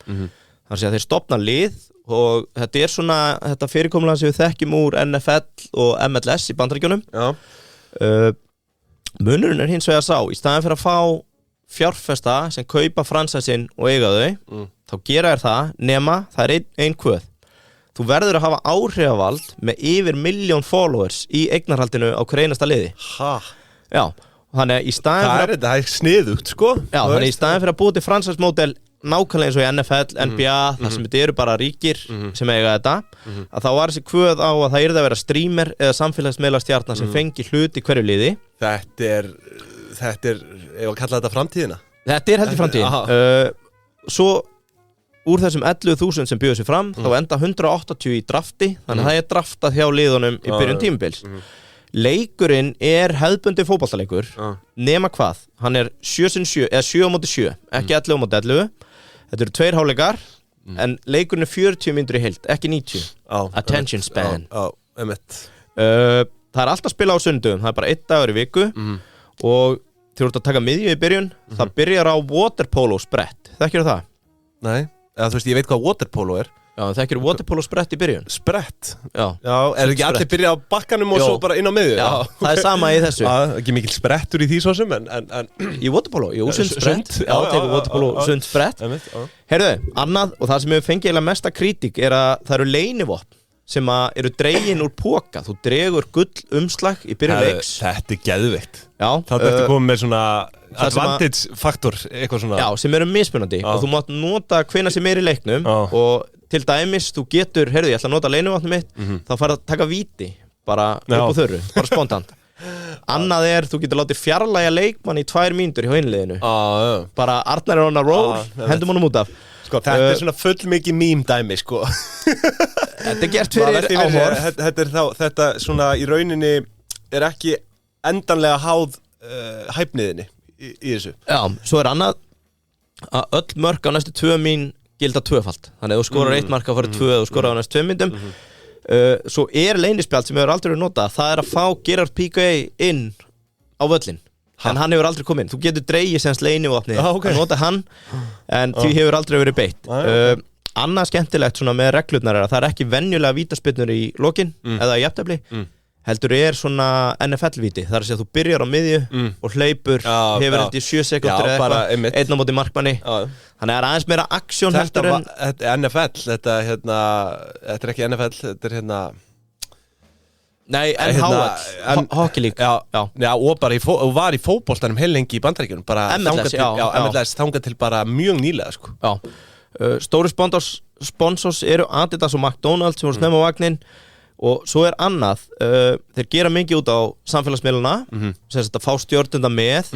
þannig að þeir stofna lið og þetta er svona þetta fyrirkomulag sem við þekkjum úr NFL og MLS í Bandaríkjunum munurinn er hins vegar sá í staðin fyrir að fá fjárfesta sem kaupa fransæsin og eiga þau þá gera þér það nema það er ein kvöð þú verður að hafa áhrifavald með yfir 1 million followers í eignarhaldinu á hverju einasta liði Já, þannig að í staðin það er sniðugt sko Já, þannig að í staðin fyrir að búa til fransæsmódel nákvæmlega eins og í NFL, NBA þar sem þetta eru bara ríkir sem eiga þetta að þá var þessi kvöð á að það yrði að vera streamer eða samfélagsmiðla stjarna sem fengi hlut í hverju liði Þetta er ef að kalla þetta framtíðina Þetta er heldur framtíðin Svo úr þessum 11.000 sem bjóðu sig fram þá enda 180 í drafti þannig að það er draftað hjá liðunum í byrjun tímabils Leikurinn er hefðbundi fótboltaleikur nema hvað, hann er 7-7 eða 7-7, ekki 11-11 þetta eru 2 hálfleikar en leikurinn er 40 mínútur í heild ekki 90, attention span það er alltaf spila á sundum það er bara 1 dagur í viku og þegar þú ert að taka miðju í byrjun það byrjar á waterpolo sprett, þekkirðu það? Nei Eða þú veist, ég veit hvað waterpolo er Já, þekkirðu waterpolo sprett í byrjun Sprett? Já, er ekki allir byrja á bakkanum og svo bara inn á miðju? Já, það er sama í þessu Ekki mikil sprettur í því svo sem en Í waterpolo, jú, sund sprett Já, tekur waterpolo sund sprett Heyrðu, annað, og það sem hefur fengið eiginlega mesta kritík er að það eru leynivopn sem eru dregin úr póka þú dregur gull umslag í byrjun leiks Þetta er geðveikt Já, það ertu komið með svona advantage faktor eitthvað svona Já, sem eru mismunandi og þú mátt nota hvenær sem í leiknum og til dæmis þú getur, heyrðu ég ætla að nota leinuvopnið mitt þá fara að taka víti bara upp á þörru, bara spontant Annað er, þú getur látið fjarlægja leikmann í 2 mínútur hjá hinliðinu bara Arnar er on a roll, hendum honum út af Sko, þetta er svona fullmikið meme dæmi, sko Þetta er gert fyrir áhorf Þetta svona í rauninni er ekki endanlega háð hæfniðinni í þessu Já, svo er annað að öll mörk á næstu 2 mín gilda tvöfalt. Þannig að þú skorar 1 mark að fara 2 og þú skorar á næst 2 myndum. Svo leynispjald sem hefur aldrei verið notað, það að fá Gerard Piqué inn á völlin. En hann hefur aldrei komið inn. Þú getur dreigið semst leynivopni að nota hann, en því hefur aldrei verið beitt. Annað skemmtilegt svona með reglurnar að það ekki venjulega vítaspyrnur í lokin eða í jafntefli. Heldur svona NFL-víti, þar að segja að þú byrjar á miðju og hleypur, hefur þetta í 7 sekúndur eða eitthvað, 1 á móti markmanni. Þannig að aðeins meira aksjón heldur en... Þetta NFL, þetta er ekki NFL, þetta er Nei, NHL, Hockey League. Já, og bara var í fótboltanum heilengi í Bandaríkjunum. MLS, þangað til bara mjög nýlega, sko. Já, stóri sponsors eru Adidas og McDonald's sem voru snemma á vagnin. Og svo annað, þeir gera mikið út á samfélagsmiðluna sem þetta fá stjórnenda með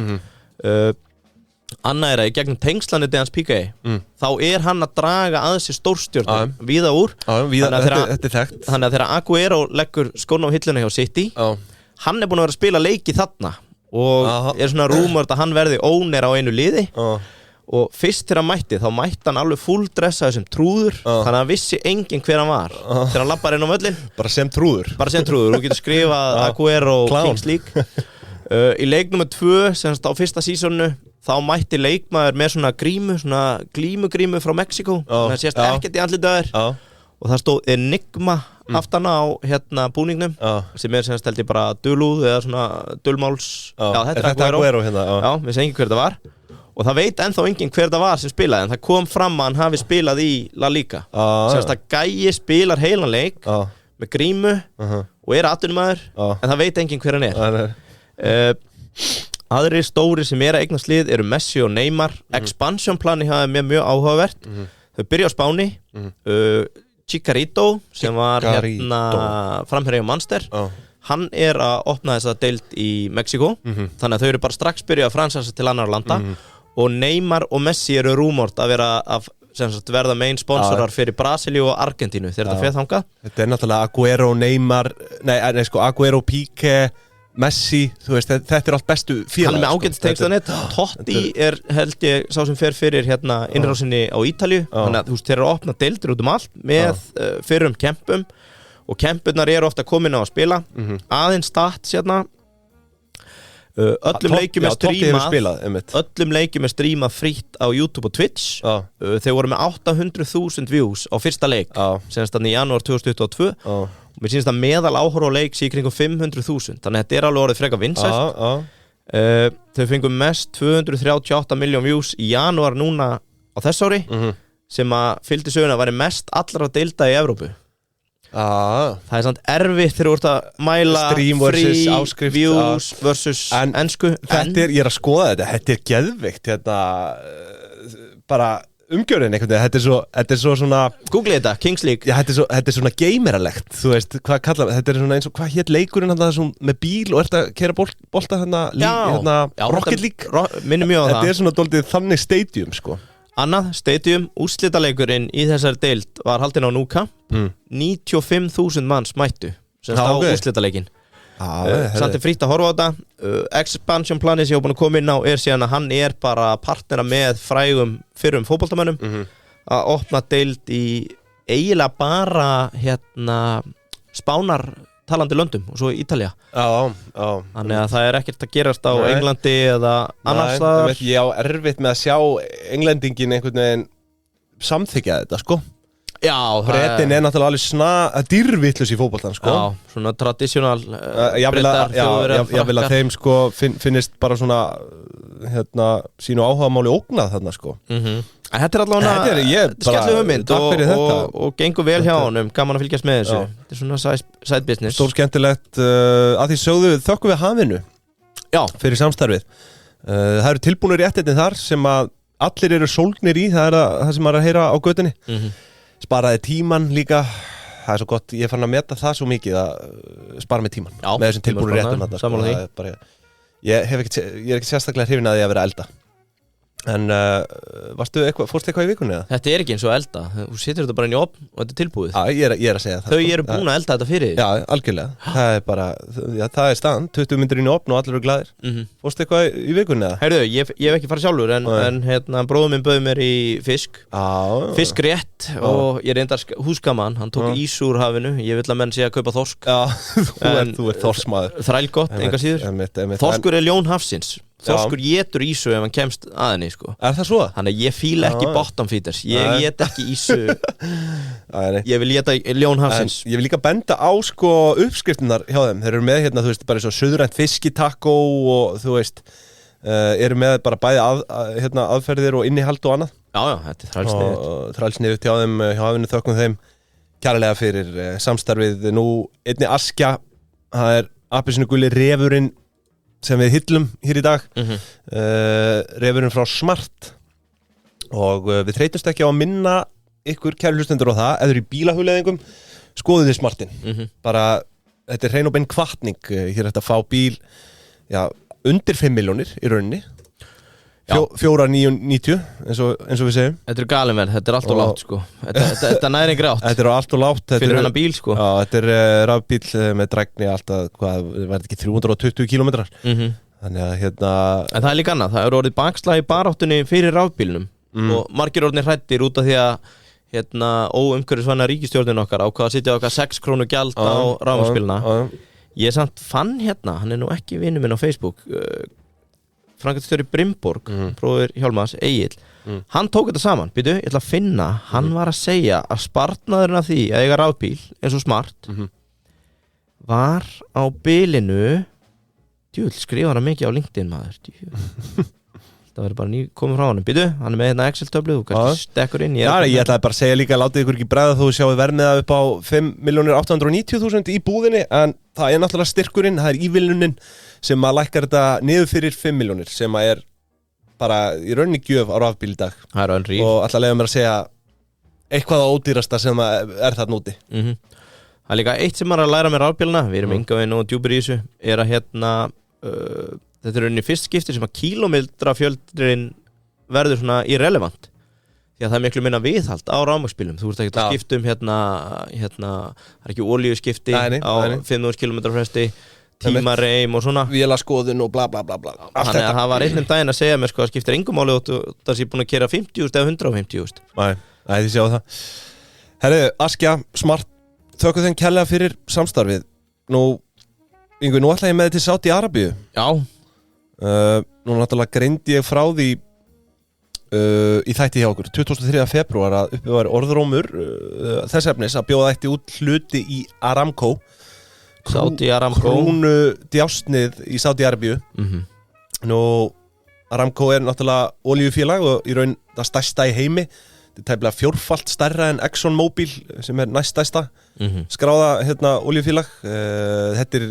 annað að í gegnum tengslanir Gerard Piqué þá hann að draga að sér stórstjórnum víða úr þannig að þegar Agüero leggur skóna á hilluna hjá City hann búinn að vera að spila leiki þarna og svona rúmur að hann verði owner á einu liði og fyrst þegar hann mætti, þá mætti hann alveg fulldressaði sem trúður þannig að vissi enginn hver hann var þegar hann lappar inn á völlin bara sem trúður, þú getur skrifað Agüero Kings League í leik nummer 2 semst á fyrsta sísonu þá mætti leikmaður með svona grímu svona glímugrímu frá Mexíkó það sést ekkert í andlitaður og það stóð Enigma aftan á búningnum sem semst held ég bara dulúð eða svona dulmáls þetta er Agüero við segjum ekki hver það var og það veit ennþá enginn hver það var sem spilaði en það kom fram að hann hafi spilað í La Liga semst að gæi spilar heilan leik með grímu og atvinnumaður en það veit enginn hver hann aðrir stóri sem að eignast lið eru Messi og Neymar expansion plani hafa mjög áhugavert þau byrja á Spáni Chicharito sem var framherji á Manchester hann að opna þessa deild í Mexíkó þannig að þau eru bara strax byrja að fransæsa til annar landa og Neymar og Messi eru rúmort að vera að verða main sponsorar fyrir Brasilíu og Argentínu þegar þetta fer þangað. Þetta náttúrulega Agüero, Neymar, Agüero, Piqué, Messi, þú veist, þetta allt bestu félag. Hann með ágætistengstanett, Totti held ég sá sem fer fyrir innrásinni á Ítalíu, þannig að þú veist, þeir eru að opna deildir út allt með fyrrum kempum og kempurnar eru ofta komin á að spila, aðeins stats öllum leikjum strímað frítt á YouTube og Twitch þeir voru með 800.000 views á fyrsta leik senast í janúar 2022 og mér sýnist að meðal áhorf á leik sé í kringum 500.000 þannig að þetta alveg orðið frekar vinsælt þau fengum mest 238 miljón views í janúar núna á þess ári sem að fylgdi söguna að væri mest allra deilda í Evrópu það samt erfitt þegar þú ert að mæla free áskrift, views versus ensku ég að skoða þetta geðvikt bara umgjörðin einhvern veginn þetta er svo svona Google þetta, Kings League þetta er svona gameralegt þú veist, hvað kallar þetta er svona eins og hvað hét leikurinn með bíl og ert að keyra bolta Rocket League minnum mjög á það þetta er svona dálítið þannig stadium sko Annað stadium, úrslitaleikurinn í þessari deild var haldinn á Núka 95.000 manns mættu sem á úrslitaleikin samt frítt að horfa á þetta expansion planið sem ég var búin að koma inn á síðan að hann bara partnera með frægum fyrrum fótboltamönnum að opna deild í eiginlega bara Spánar talandi löndum og svo Ítalía þannig að það ekkert að gerast á Englandi eða annars staðar ég á erfitt með að sjá englendingin einhvern veginn samþykja þetta sko Brettin náttúrulega alveg dýrvitlus í fótboltan sko svona traditional ég vil að þeim sko finnist bara svona sínu áhugamáli ógnað þarna sko En þetta allavega skemmtileg hugmynd og gengur vel hjá honum, gaman að fylgjast með þessu þetta svona side business Stór skemmtilegt að því sögðu þökkum við hafinu fyrir samstarfið það eru tilbúnir réttindi þar sem að allir eru sólgnir í það það sem maður að heyra á götunni sparaði tíman líka það svo gott, ég fann að meta það svo mikið að spara með tíman með þessum tilbúnir réttum ég er ekki sérstaklega hrifin að því að vera elda En fórstu eitthvað í vikunni eða? Þetta er ekki eins og elda, þú setur þetta bara inn í opn og þetta er tilbúið. Já, ég er að segja það. Þau eru búin að elda þetta fyrir þig. Já, algjörlega. Það er bara, það er staðan, 20 myndir inn í opn og allir eru glaðir. Fórstu eitthvað í vikunni eða? Heyrðu, ég hef ekki farið sjálfur en bróður minn bauð mér í fisk. Fiskrétt og ég reyndar húsgaman, hann tók ís úr hafinu, ég vil að menn sé að kaupa þorsk. Já, þú ert þorskmaður. Þrælgott, enga síður. Þorskur er ljón hafsins. Þorskur étur ísu ef hann kemst að henni sko. Er það svo? Þannig að ég fíla ekki bottom feeders. Ég éta ekki ísu. Ég vil éta ljón hafsins. Ég vil líka benda á sko uppskriftinnar hjá þeim. Þeir eru með hérna, þú veist, bara svo suðrænt fiskitakó og þú veist eru með bara bæði aðferðir og innihald og annað. Já, þetta er þrælsniðut. Þrælsniðut hjá þeim, hjá hafinu þökkum þeim kærlega fyrir samstarfið. Nú einni askja, það er appelsínuguli refurinn sem við hillum hér í dag, refurinn frá Smart og við þreytumst ekki á að minna ykkur kæru hlustendur á það, eða í bílahugleiðingum skoðið þið Smartin, bara þetta er hrein og bein hvatning, hér er þetta að fá bíl undir 5 milljónir í rauninni 4.990 eins og við segjum. Þetta er galinverð, þetta er allt og lágt sko. Þetta næri grátt. Þetta er allt og lágt. Fyrir hennar bíl sko. Já, þetta er rafbíl með drægni alltaf, hvað, var þetta ekki 320 kilometrar? Þannig að hérna... En það er líka annað, það eru orðið bakslag í baráttunni fyrir rafbílnum og margir orðnir hræddir út af því að óumhverfisvæna ríkisstjórnin okkar ákvað að sitja okkar 6 krónu gjald á rafmagnsbílna. Ég samt fann hérna, hann er nú ekki vinur minn á Facebook, framkvæmdastjóri Brimborg, bróðir Hjálmars, Egill, hann tók þetta saman, ég ætla að finna, hann var að segja að sparnaðurinn af því að eiga rafbíl eins og Smart var á bilinu, skrifa hana mikið á LinkedIn maður, það verður bara komið frá hann, hann er með hérna Excel-töflu, þú kannski stekkur inn. Ég ætlaði bara að segja líka, látið ykkur ekki bregða þó sjáu verðmiða upp á 5.890.000 í búðinni, en það er náttúrulega styrkurinn, það er ívilnunin sem að lækkar þetta niður fyrir 5 milljónir sem að er bara í rauninni gjöf á rafbíl í dag. Það er önri. Og ætla að leiða mér að segja eitthvað á ódýrasta sem er þarna úti. Það er líka eitt sem maður að læra með rafbílna, við erum enga veginn og djúpir í þessu, er að þetta er rauninni fyrst skipti sem að kílómetrafjöldurinn verður svona irrelevant. Því að það er miklu minna viðhald á rafmagnsbílum. Þú ert ekki að skipta það er ekki olíuskipti á 5.000 km fresti, tímareim og svona. Vélaskoðun og bla bla bla bla. Þannig að það var einnum daginn að segja mér sko að skiptir engum máli og það sé búin að keyra 50.000 eða 150.000. Nei, þið sjáu það. Herðu, Askja, Smart, þökkum þeim kærlega fyrir samstarfið. Nú ætla ég með þið til Sádi Arabíu. Já. Nú náttúrulega greindi ég frá því í þætti hjá okkur 23. febrúar að uppi var orðrómur þess efnis að bjóða ætti út hluti í Aramco. Sádi Aramco. Krúnu djásnið í Sádi Arabíu. Nú, Aramco er náttúrulega olíufélag og í raun það stærsta í heimi. Þetta er tæplega 4-falt stærra en ExxonMobil sem er næst stærsta skráða olíufélag. Þetta er,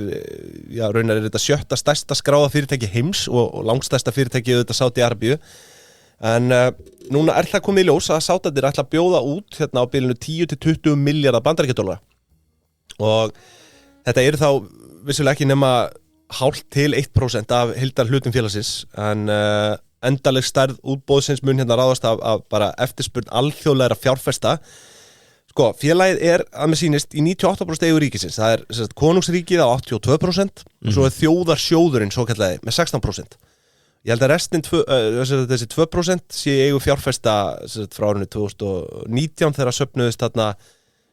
raunar er þetta 7. stærsta skráða fyrirtæki heims og langstærsta fyrirtæki auðvitað Sádi Arabíu. En núna er það komið í ljós að Sádarnir ætla að bjóða út á bilinu 10-20 milljarða bandaríkjadollara. Og þetta eru þá vissulega ekki nema 0,5-1% af heildar hlutum félagsins, en endaleg stærð útboðsins mun ráðast af bara eftirspurn alþjóðlegra fjárfesta. Sko, félagið er að með sýnist í 98% eigu ríkisins. Það er konungsríkið á 82% og svo er þjóðarsjóðurinn svo kallagi með 16%. Ég held að restin, þessi 2% sé eigu fjárfesta frá árinu 2019 þegar söfnuðist þarna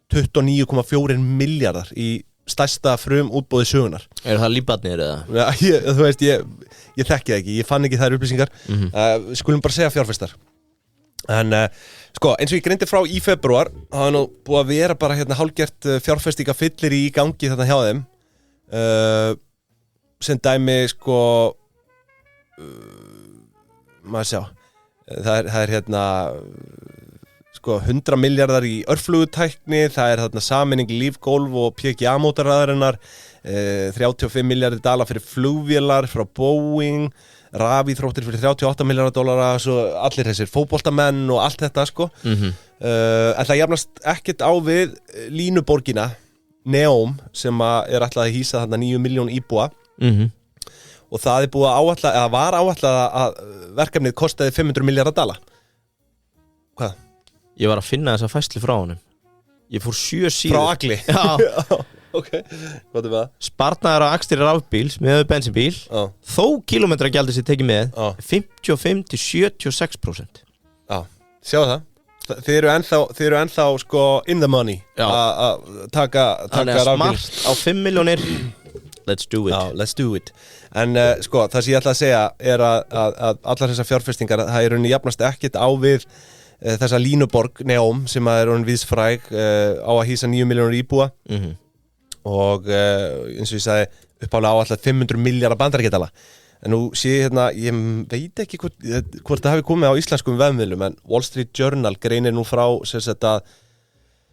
29,4 milljarðar í stærsta frum útboði sögunar. Er það lífbarnir eða? Ja, þú veist, ég þekki það ekki, ég fann ekki þær upplýsingar. Skulum bara segja fjárfestar. En sko, eins og ég greindi frá í febrúar, það er nú búið að vera bara hálfgert fjárfestingafyllir í gangi þarna hjá þeim. Sem dæmi, sko, maður sjá, það er sko 100 milljarðar í örflugutækni, það er þarna sameining Lífgólf og PGA mótarraðarinnar, 35 milljarðir dala fyrir flugvélar frá Boeing, rafíþróttir fyrir 38 milljarðar dollara, svo allir þessir fótboltamenn og allt þetta sko. En það jafnast ekkert á við línuborgina Neom sem er ætlað að hýsa þarna 9 milljón íbúa. og það búið að áætla, eða var áætlað að verkefnið kostaði $500 milljarðar. Hvað? Ég var að finna þessa fæslu frá honum. Ég fór 7 síður. Frá Agli? Já. Ok, hvað það? Sparnaður á akstri rafbíls með bensinbíl, þó kílómetragjaldi sem tekið með, 55-76%. Já, sjáu það. Þið eru ennþá sko in the money að taka rafbíl. Smart á 5 milljónir, let's do it. Já, let's do it. En sko, það sem ég ætla að segja er að allar þessar fjárfestingar, það er rauninni jafnast ekkert á við þessa línuborg Neom sem er orðin víðsfræg á að hýsa 9 milljónir íbúa og eins og ég sagði uppálega áallega 500 milljarðar bandaríkjadala. En nú sé ég hérna, ég veit ekki hvort það hafi komið á íslenskum vefmiðlum, en Wall Street Journal greinir nú frá að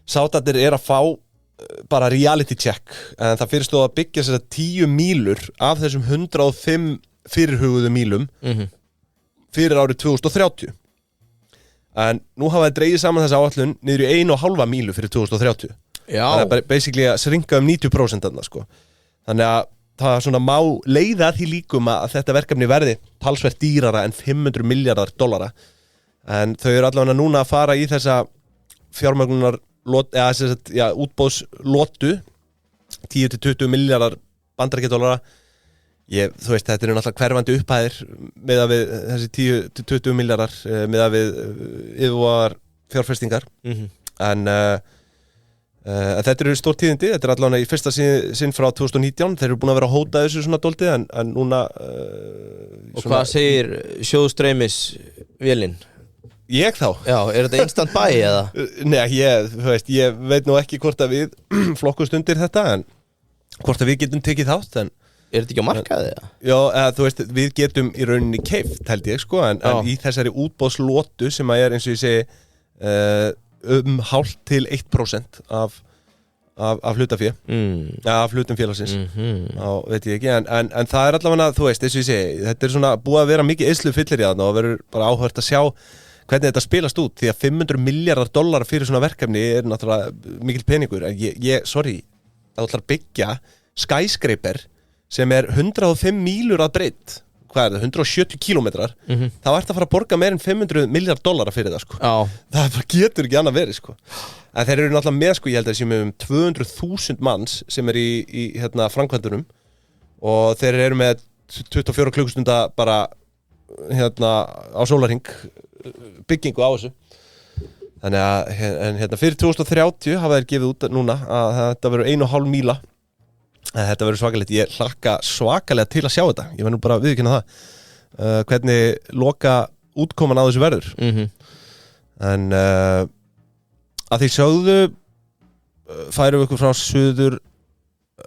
Sátarnir er að fá bara reality check, en það fyrirstóð að byggja 10 mílur af þessum 105 fyrirhuguðu mílum fyrir árið 2030. En nú hafa þeir dregið saman þessa áætlun niður í 1,5 mílu fyrir 2030. Já. Þannig að basically að sringa 90% þarna, sko. Þannig að það svona má leiða því líkum að þetta verkefni verði talsvert dýrara en $500 milljarðar. En þau eru allavega núna að fara í þessa fjármögnunar útboðslotu 10-20 milljarðar bandaríkjadollara. Þú veist, þetta eru náttúrulega hverfandi upphæðir meðað við þessi 10-20 milljarðar meðað við yfirvofar fjárfestingar. En þetta eru stór tíðindi, þetta er allavega í fyrsta sinn frá 2019, þeir eru búin að vera að hóta þessu svona dóltið, en núna Og hvað segir sjóðstreymis vélinn? Ég þá? Já, er þetta instant buy eða? Nei, ég veit nú ekki hvort að við flokkust undir þetta, en hvort að við getum tekið þátt, en er þetta ekki á markaði eða? Já, þú veist, við getum í rauninni keypt, held ég, sko, en í þessari útboðslotu sem að er, eins og ég segi, 0,5-1% af hlutafé, af hlutum félagsins, veit ég ekki, en það er allavega, þú veist, eins og ég segi, þetta er svona búið að vera mikið eyslu fyllir í þarna og verður bara áhört að sjá hvernig þetta spilast út, því að $500 milljarðar fyrir svona verkefni er náttúrulega mikil peningur, en sorry, það ætlar að byggja skyscraper sem er 105 mílur að breidd, hvað er það, 170 kílómetrar, þá ert að fara að borga meir en $500 milljarðar fyrir það, sko. Það bara getur ekki annað verið, sko. En þeir eru náttúrulega með, sko, ég held að það sé 200.000 manns sem er í hérna framkvæmdunum og þeir eru með 24 klukkustunda bara hérna á sólarhring byggingu á þessu. Þannig að hérna fyrir 2030 hafa þeir gefið út núna að þetta verður 1,5 míla. Þetta verður svakalegt, ég hlakka svakalega til að sjá þetta, ég verður bara að viðurkenna það hvernig loka útkoman á þessu verður. En að því sögðu færum við ykkur frá Suður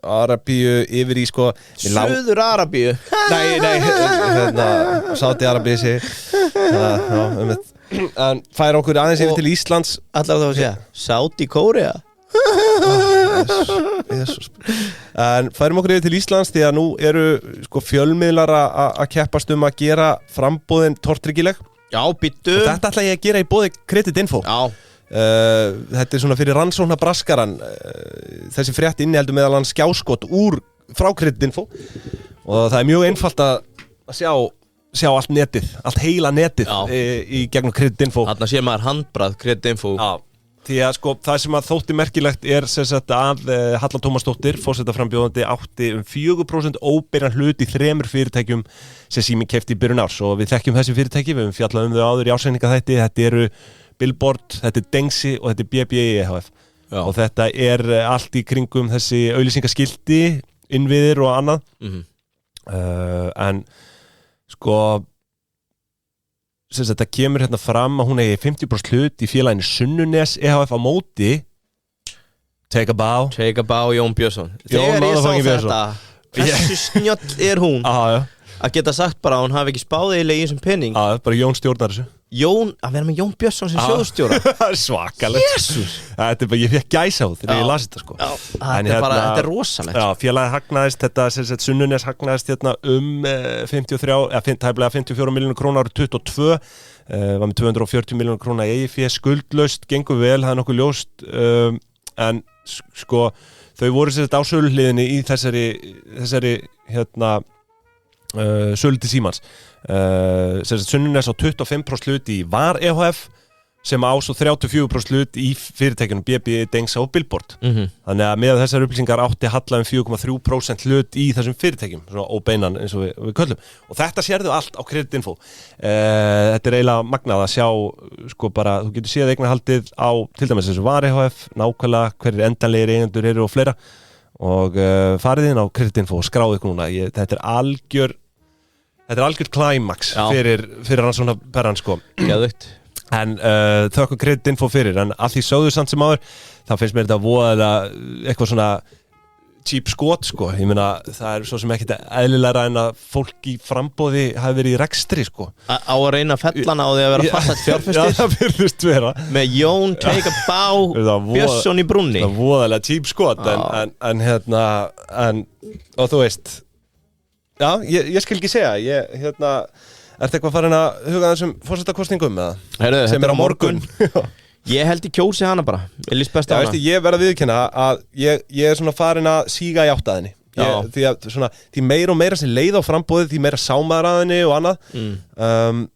Arabíu yfir í sko Suður Arabíu? Nei, Sádi Arabíu sé en færum okkur aðeins yfir til Íslands. Allar þá að segja Sádi Kórea? Jesus. En færum okkur yfir til Íslands því að nú eru sko fjölmiðlar að keppast að gera framboðin tortryggileg. Já, býttu. Þetta ætla ég að gera í boði Kreditinfo. Já. Þetta er svona fyrir rannsóknar braskaran. Þessi frétt inniheldur meðal annars skjáskot frá Kreditinfo og það er mjög einfalt að sjá allt netið, allt heila netið í gegnum Kreditinfo. Þarna sé maður handbragð Kreditinfo. Já. Því að sko, það sem að þótti merkilegt er sem sagt að Halla Tómasdóttir, forsetaframbjóðandi, átti 4% óbeinan hlut í 3 fyrirtækjum sem Sími keypti í byrjun árs og við þekkjum þessi fyrirtæki, við höfum fjallað þau áður í ársendingaþætti, þetta eru Billboard, þetta er Dengsi og þetta er BBI EHF. Og þetta er allt í kringum þessi auglýsingaskilti, innviðir og annað. En sko sem þetta kemur hérna fram að hún eigi 50% hlut í félaginu Sunnunes EHF á móti Take a bow Jón Björnsson. Þegar ég sá þetta hversu snjöll er hún að geta sagt bara að hún hafi ekki spáð eiginlega í þessum penning. Bara Jón stjórnar þessu. Að vera með Jón Björnsson sem sjóðstjóra. Það er svakalegt. Jesus. Þetta er bara, ég fekk gæsáð þegar ég las þetta sko. Þetta er rosalegt. Já, félagið hagnaðist þetta, Sunnunes hagnaðist hérna 54 milljónir króna árið 22, var með 240 milljónir króna í eigið fé, skuldlaust, gengur vel, það er nokkuð ljóst, en sko, þau voru á söluhliðinni í þessari hérna sölu til Símans Sunnunes á 25% hlut í VAR EHF sem á svo 34% hlut í fyrirtækjunum BB, Dengsa og Billboard þannig að með þessar upplýsingar átti Halla 4,3% hlut í þessum fyrirtækjum svona óbeinan eins og við köllum og þetta sérðu allt á kreditinfo þetta eiginlega magnað að sjá sko bara, þú getur séð eignarhaldið á til dæmis þessu VAR EHF nákvæmlega hverjir endanlegir eigendur eru og fleira og farið inn á kreditinfo og skráðu ykkur núna þetta er algjör klæmaks fyrir hann svona perran sko Geðveikt En þökkum kreditinfo fyrir en að því sögðu samt sem áður þá finnst mér þetta voðalega eitthvað svona cheap skot sko ég meina það svo sem ekkert eðlilegra en að fólk í framboði hafi verið í rekstri sko á að reyna fellana á því að vera fastætt fjárfestir Já það virðist vera með Jón Take a Bow Björnsson í brúnni Það voðalega cheap skot en og þú veist Já ég skil ekki segja Ertu eitthvað farin að huga þessum forsetakosningum eða? Sem á morgun Ég held í kjósi hana bara Ég líst best á hana Ég verð að viðurkenna að ég er svona farin að síga í átt að henni Því meira og meira sem leið á framboðið því meira sámaður að henni og annað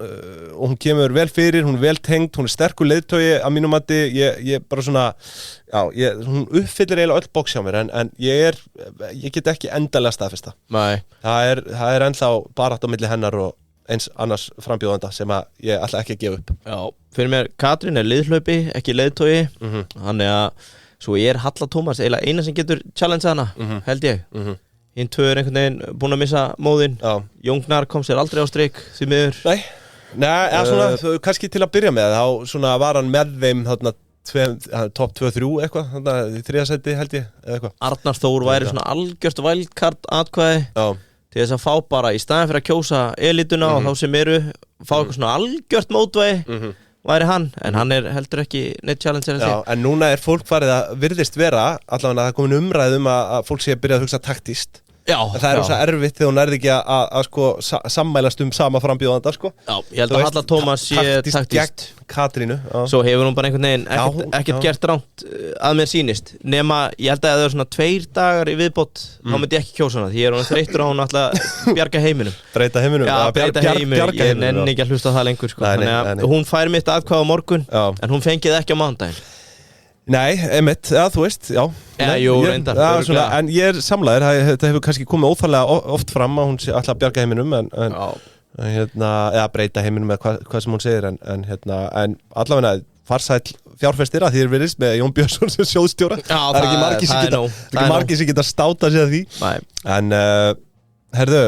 og hún kemur vel fyrir, hún er vel tengd hún er sterkur leiðtogi að mínum mati ég bara svona hún uppfyllir eiginlega öll box hjá mér en ég get ekki endalega staðfesta það er ennþá barátt á milli hennar og eins annars frambjóðanda sem að ég ætla ekki að gefa upp Já, fyrir mér Katrín er liðhlaupi, ekki leiðtogi þannig að svo ég er Halla Tómas eiginlega eina sem getur challenge hana held ég hinn tvö er einhvern veginn búin að missa móðinn Jóngnar kom sér aldrei á strik því miður Nei, svona, kannski til að byrja með þá svona var hann með þeim þarna top 2-3 eitthvað þarna í 3. sæti held ég eða eitthvað Arnar Þór væri svona algjört wildcard atkvæði til þess að fá bara í staðin fyrir að kjósa elituna og þá sem eru fá eitthvað svona algjört mótvægi væri hann, en hann er heldur ekki neitt challenger en núna er fólk farið að virðist vera allavega það er komin umræðum að fólk sé að byrja að hugsa taktíst það er svo erfitt þegar hún nærði ekki að sko sammælast sama frambjóðanda sko Já, ég held að Halla Tómas sé taktíst gegn Katrínu Svo hefur hún bara einhvern veginn ekkert gert ránt að mér sýnist nema ég held að það er svona 2 dagar í viðbót þá myndi ég ekki kjósa hana því ég er hún þreyttur og hún alltaf bjarga heiminum breyta heiminum Já, breyta heiminum ég nenni ekki að hlusta á það lengur sko þannig að hún fær mitt atkvæði á morgun en hún fengið ekki á mánudaginn Nei, einmitt, þú veist, já jú, reyndar En ég er samlaður, þetta hefur kannski komið óþarlega oft fram að hún sé alltaf að bjarga heiminum eða breyta heiminum eða hvað sem hún segir en allavega farsæll fjárfestir að því virðist með Jón Björnsson sem sjóðstjóra Það er ekki margir sem geta státað sig að því En, herðu,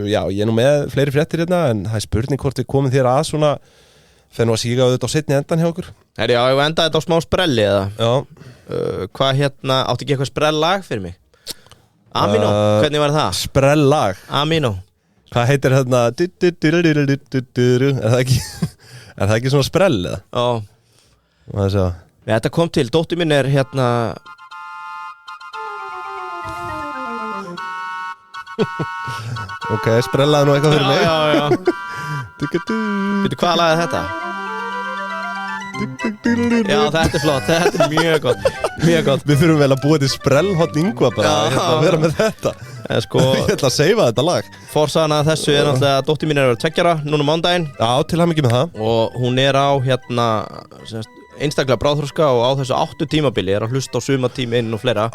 já, ég er nú með fleiri fréttir hérna en það er spurning hvort við komum þér að svona Þegar nú að síga auðvitað á seinni endan hjá okkur Já, ég endaði þetta á smá sprelli eða Já Hvað átti ekki eitthvað sprellag fyrir mig? Amino, hvernig var það? Sprellag? Amino Hvað heitir hérna? Er það ekki svona sprell eða? Já Þetta kom til, dóttir minn er hérna Ok, sprellaði nú eitthvað fyrir mig Já Veitu hvað lag er þetta? Já, þetta er flott, þetta er mjög gott Við þurfum vel að búa til sprellhotn Ingva bara að vera með þetta sko, Ég ætla að seifa þetta lag Forsagan að þessu er náttúrulega að dóttir mín er að vera 2 ára núna mándaginn Já, til hamingju með það Og hún er á hérna einstaklega bráðþroska og á þessu 8 tímabili er að hlusta á sumatími inn og fleira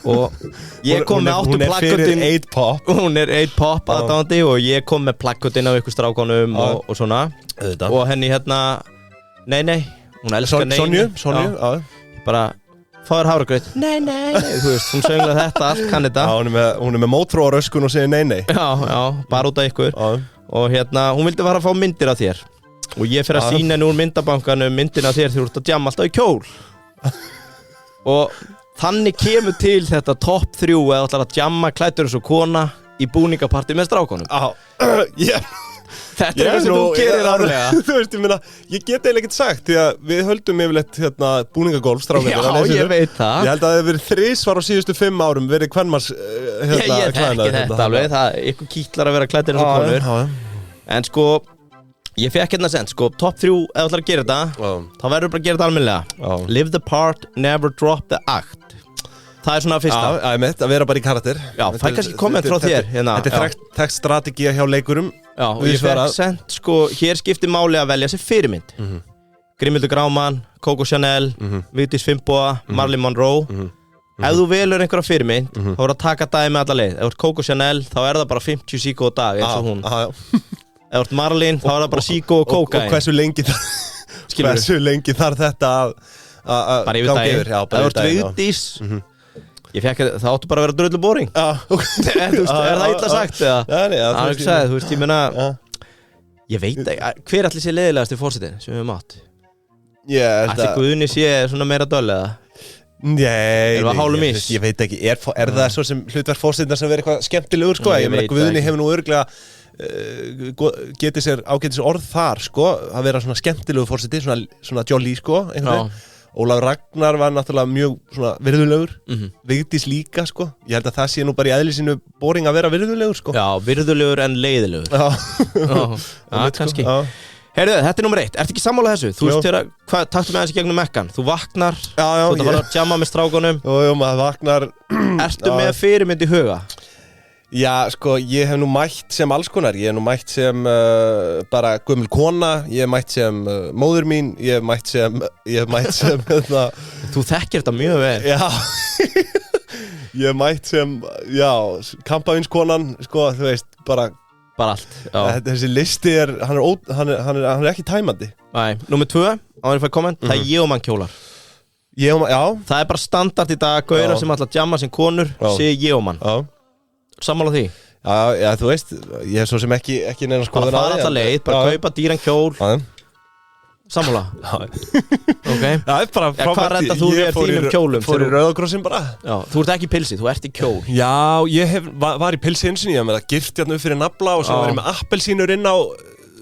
og ég kom með 8 plakkutin Hún er fyrir 8 pop Hún er 8 pop aðdáandi og ég kom með plakkutin af ykkur strákanum og svona og henni hérna nei, hún elskar nei Sonju bara fáður hafragraut nei, þú veist, hún söngla þetta allt kann þetta hún er með mótþróaröskun og segir nei Já, bara út af ykkur og hérna, hún vildi fara að fá myndir af þér og ég fyrir að sína henni úr myndabankanum myndina af þér þegar þú ert að djamma alltaf í kjól og þannig kemur til þetta top 3 eða ætlar að djamma klæddur eins og kona í búningapartí með strákonum Þetta er eitthvað sem þú gerir árlega Þú veist, ég meina, ég get eiginlega ekkert sagt því að við höldum yfirleitt búningagólf Já, ég veit það Ég held að það hefur verið 3 svar á síðustu 5 árum verið kvenmanns Ég þekki þetta alveg, það ykkur kýtlar að vera klæddir eins og konur En sko, ég fekk hérna sent, sko, top 3 ef þú ætlar að gera þetta þá verður bara að gera þetta almennilega Live the part, never drop the act Það svona fyrsta. Já, að vera bara í karakter. Já, það er kannski komment frá þér hérna. Þetta er þekkt strategía hjá leikurum. Já, og ég fekk sent, hér skiptir máli að velja sér fyrirmynd. Grímhildur Grámann, Coco Chanel, Vigdís Finnboga, Marilyn Monroe. Ef þú velur einhverja fyrirmynd, þá voru að taka dæmi alla leið. Ef þú ert Coco Chanel, þá það bara 50 síkó á dag, eins og hún. Ef þú ert Marilyn, þá það bara síkó og kókain. Og hversu lengi þarf þetta að bara yfir daginn. Ef þú ert Vigdís, það áttu bara að vera drullu boring. Er það illa sagt, eða? Þú veist, ég meina, ég veit ekki, hver allir sé leiðilegast í fórsetin sem við mátt? Ætli Guðni sé svona meira döl, eða? Nei, ég veit ekki, er það svo sem hlutverk fórsetina sem verið eitthvað skemmtilegur, sko? Ég meina, Guðni hefur nú örugglega getið sér ágætis orð þar, sko, að vera svona skemmtilegur fórseti, svona jolly, sko, einhvern veginn. Ólafur Ragnar var náttúrulega mjög svona virðulegur, Vigdís líka, sko. Ég held að það sé nú bara í eðli sínu boring að vera virðulegur, sko. Já, virðulegur en leiðilegur. Já, kannski. Heyrðu, þetta er nummer 1. Ertu ekki sammála þessu? Þú veist þegar, taktu með þessi gegnum Mekkan. Þú vaknar, þú ert að fara að jamma með strákunum. Jú, maður vaknar. Ertu með fyrirmynd í huga? Já, sko, ég hef nú mætt sem alls konar. Ég hef nú mætt sem bara gömul kona, ég hef mætt sem móður mín, ég hef mætt sem Þú þekkir þetta mjög vel. Já. Ég hef mætt sem, kampavinskonan, sko, þú veist, bara allt. Þessi listi hann er ekki tæmandi. Nei, nummer 2, áður en fæ komment, það er Yeoman kjólar. Yeoman, já. Það er bara standard í dag, gaurar sem ætla að jamma sem konur, sé Yeoman. Já. Sammála því? Já, þú veist, ég hef svo sem ekki neina skoðun að því. Bara fara alltaf leið, bara kaupa dýran kjól. Sammála? Ok. Já, bara hvað reddar þú við þínum kjólum? Fór í Rauðakrossin bara. Já, þú ert ekki í pilsi, þú ert í kjól. Já, ég var í pilsi eins og ég með það gift hérna upp fyrir nafla og svo var ég með appelsínur inn á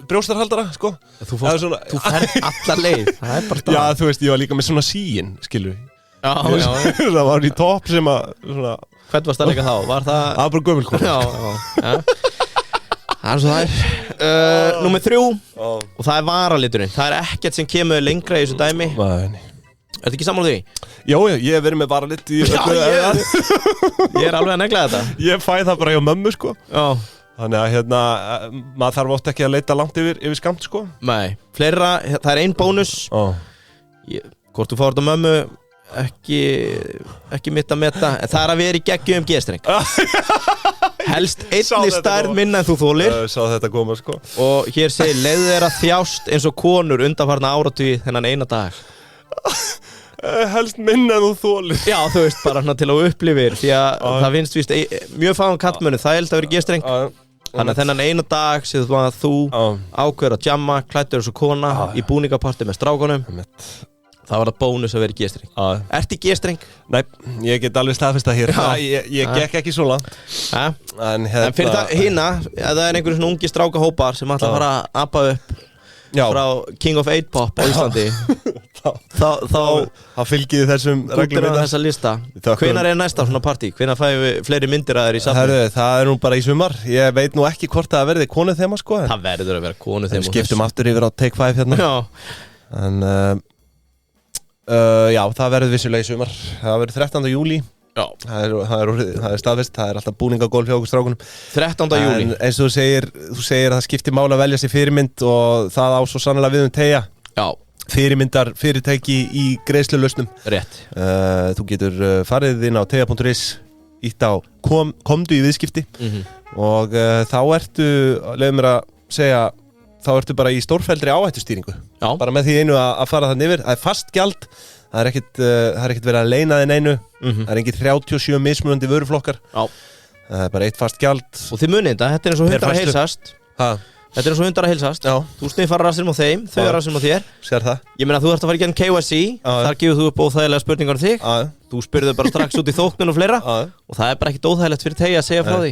brjóstarhaldara, sko. Þú ferð allar leið, það er bara það. Já, þú veist, ég var líka með svona síin, skilur við. Já. Það var í topp sem að svona. Hvern varst það líka þá? Var það? Það var bara gömul kona. Já. Það er svo það er. Númer 3, og það er varaliturinn. Það er ekkert sem kemur lengra í þessu dæmi. Nei. Ertu ekki sammála því? Jó, ég hef verið með varalit í ég er alveg að negla þetta. Ég fæ það bara hjá mömmu, sko. Já. Þannig að maður þarf oft ekki að leita langt yfir skamt, sko. Nei, fleira, það er ein bónus. Hvort þú fáir þetta mömmu ekki mitt að meta, en það er að vera í geggjum G-streng. Helst einni stærð minna en þú þolir. Sá þetta koma, sko. Og hér segir, leiðu þér að þjást eins og konur undanfarna áratugi þennan eina dag. Helst minna en þú þolir. Já, þú veist, bara til að upplifir, því að það finnst víst mjög fáum kallmönnum, það er held að vera í G-streng. Þannig að þennan eina dag séð þú ákveður að jamma, klæddur eins og kona í búningaparti með strákunum. Það var það bónus að vera í G-streng. Ertu í G-streng? Nei, ég get alveg staðfest það hér. Ég gekk ekki svo langt. En fyrir það hina, ef það er einhverjum svona ungi strákahópar sem ætla að fara að apa upp frá King of 8-pop á Íslandi, þá fylgið þessum reglum á þessa lista. Hvenær er næsta svona partí? Hvenær fæum við fleiri myndir að þeir í safni? Það er nú bara í sumar. Ég veit nú ekki hvort það verði konuþema, sko. Það verður að vera konuþema. Skiptum aftur yfir á Take 5 hérna. En já, það verður vissulega í sumar. Það verður 13. júlí. Já. Það er staðfest. Það er alltaf búningagólf hjá okkur strákunum. 13. júlí. En eins og þú segir að það skiptir máli að velja sér fyrirmynd og það á svo sannlega við Teygja. Já. Fyrirmyndar fyrirtæki í greiðslulausnum. Rétt. Þú getur farið inn á teygja.is, ítt á komdu í viðskipti og þá ertu, leyfum mér að segja, þá ertu bara í stórfelldri áhættustýringu. Já. Bara með því einu að fara þannig yfir. Það er fast gjald, það er ekkert verið að leina þinn einu. Það er engin 37 mismunandi vöruflokkar. Já. Það er bara eitt fast gjald. Og þið munið þetta er eins og hundar að heilsast. Þetta er eins og hundar að heilsast. Já. Þú sniffar rassinn á þeim, þau er rassinn á þér. Sér það. Ég meina þú ert að fara í gegnum KYC, þar gefur þú upp óþægilega spurningar um þig. Þú spurður bara strax út í þóknun og fleira. Og það er bara ekkert óþægilegt fyrir Teygja að segja frá því.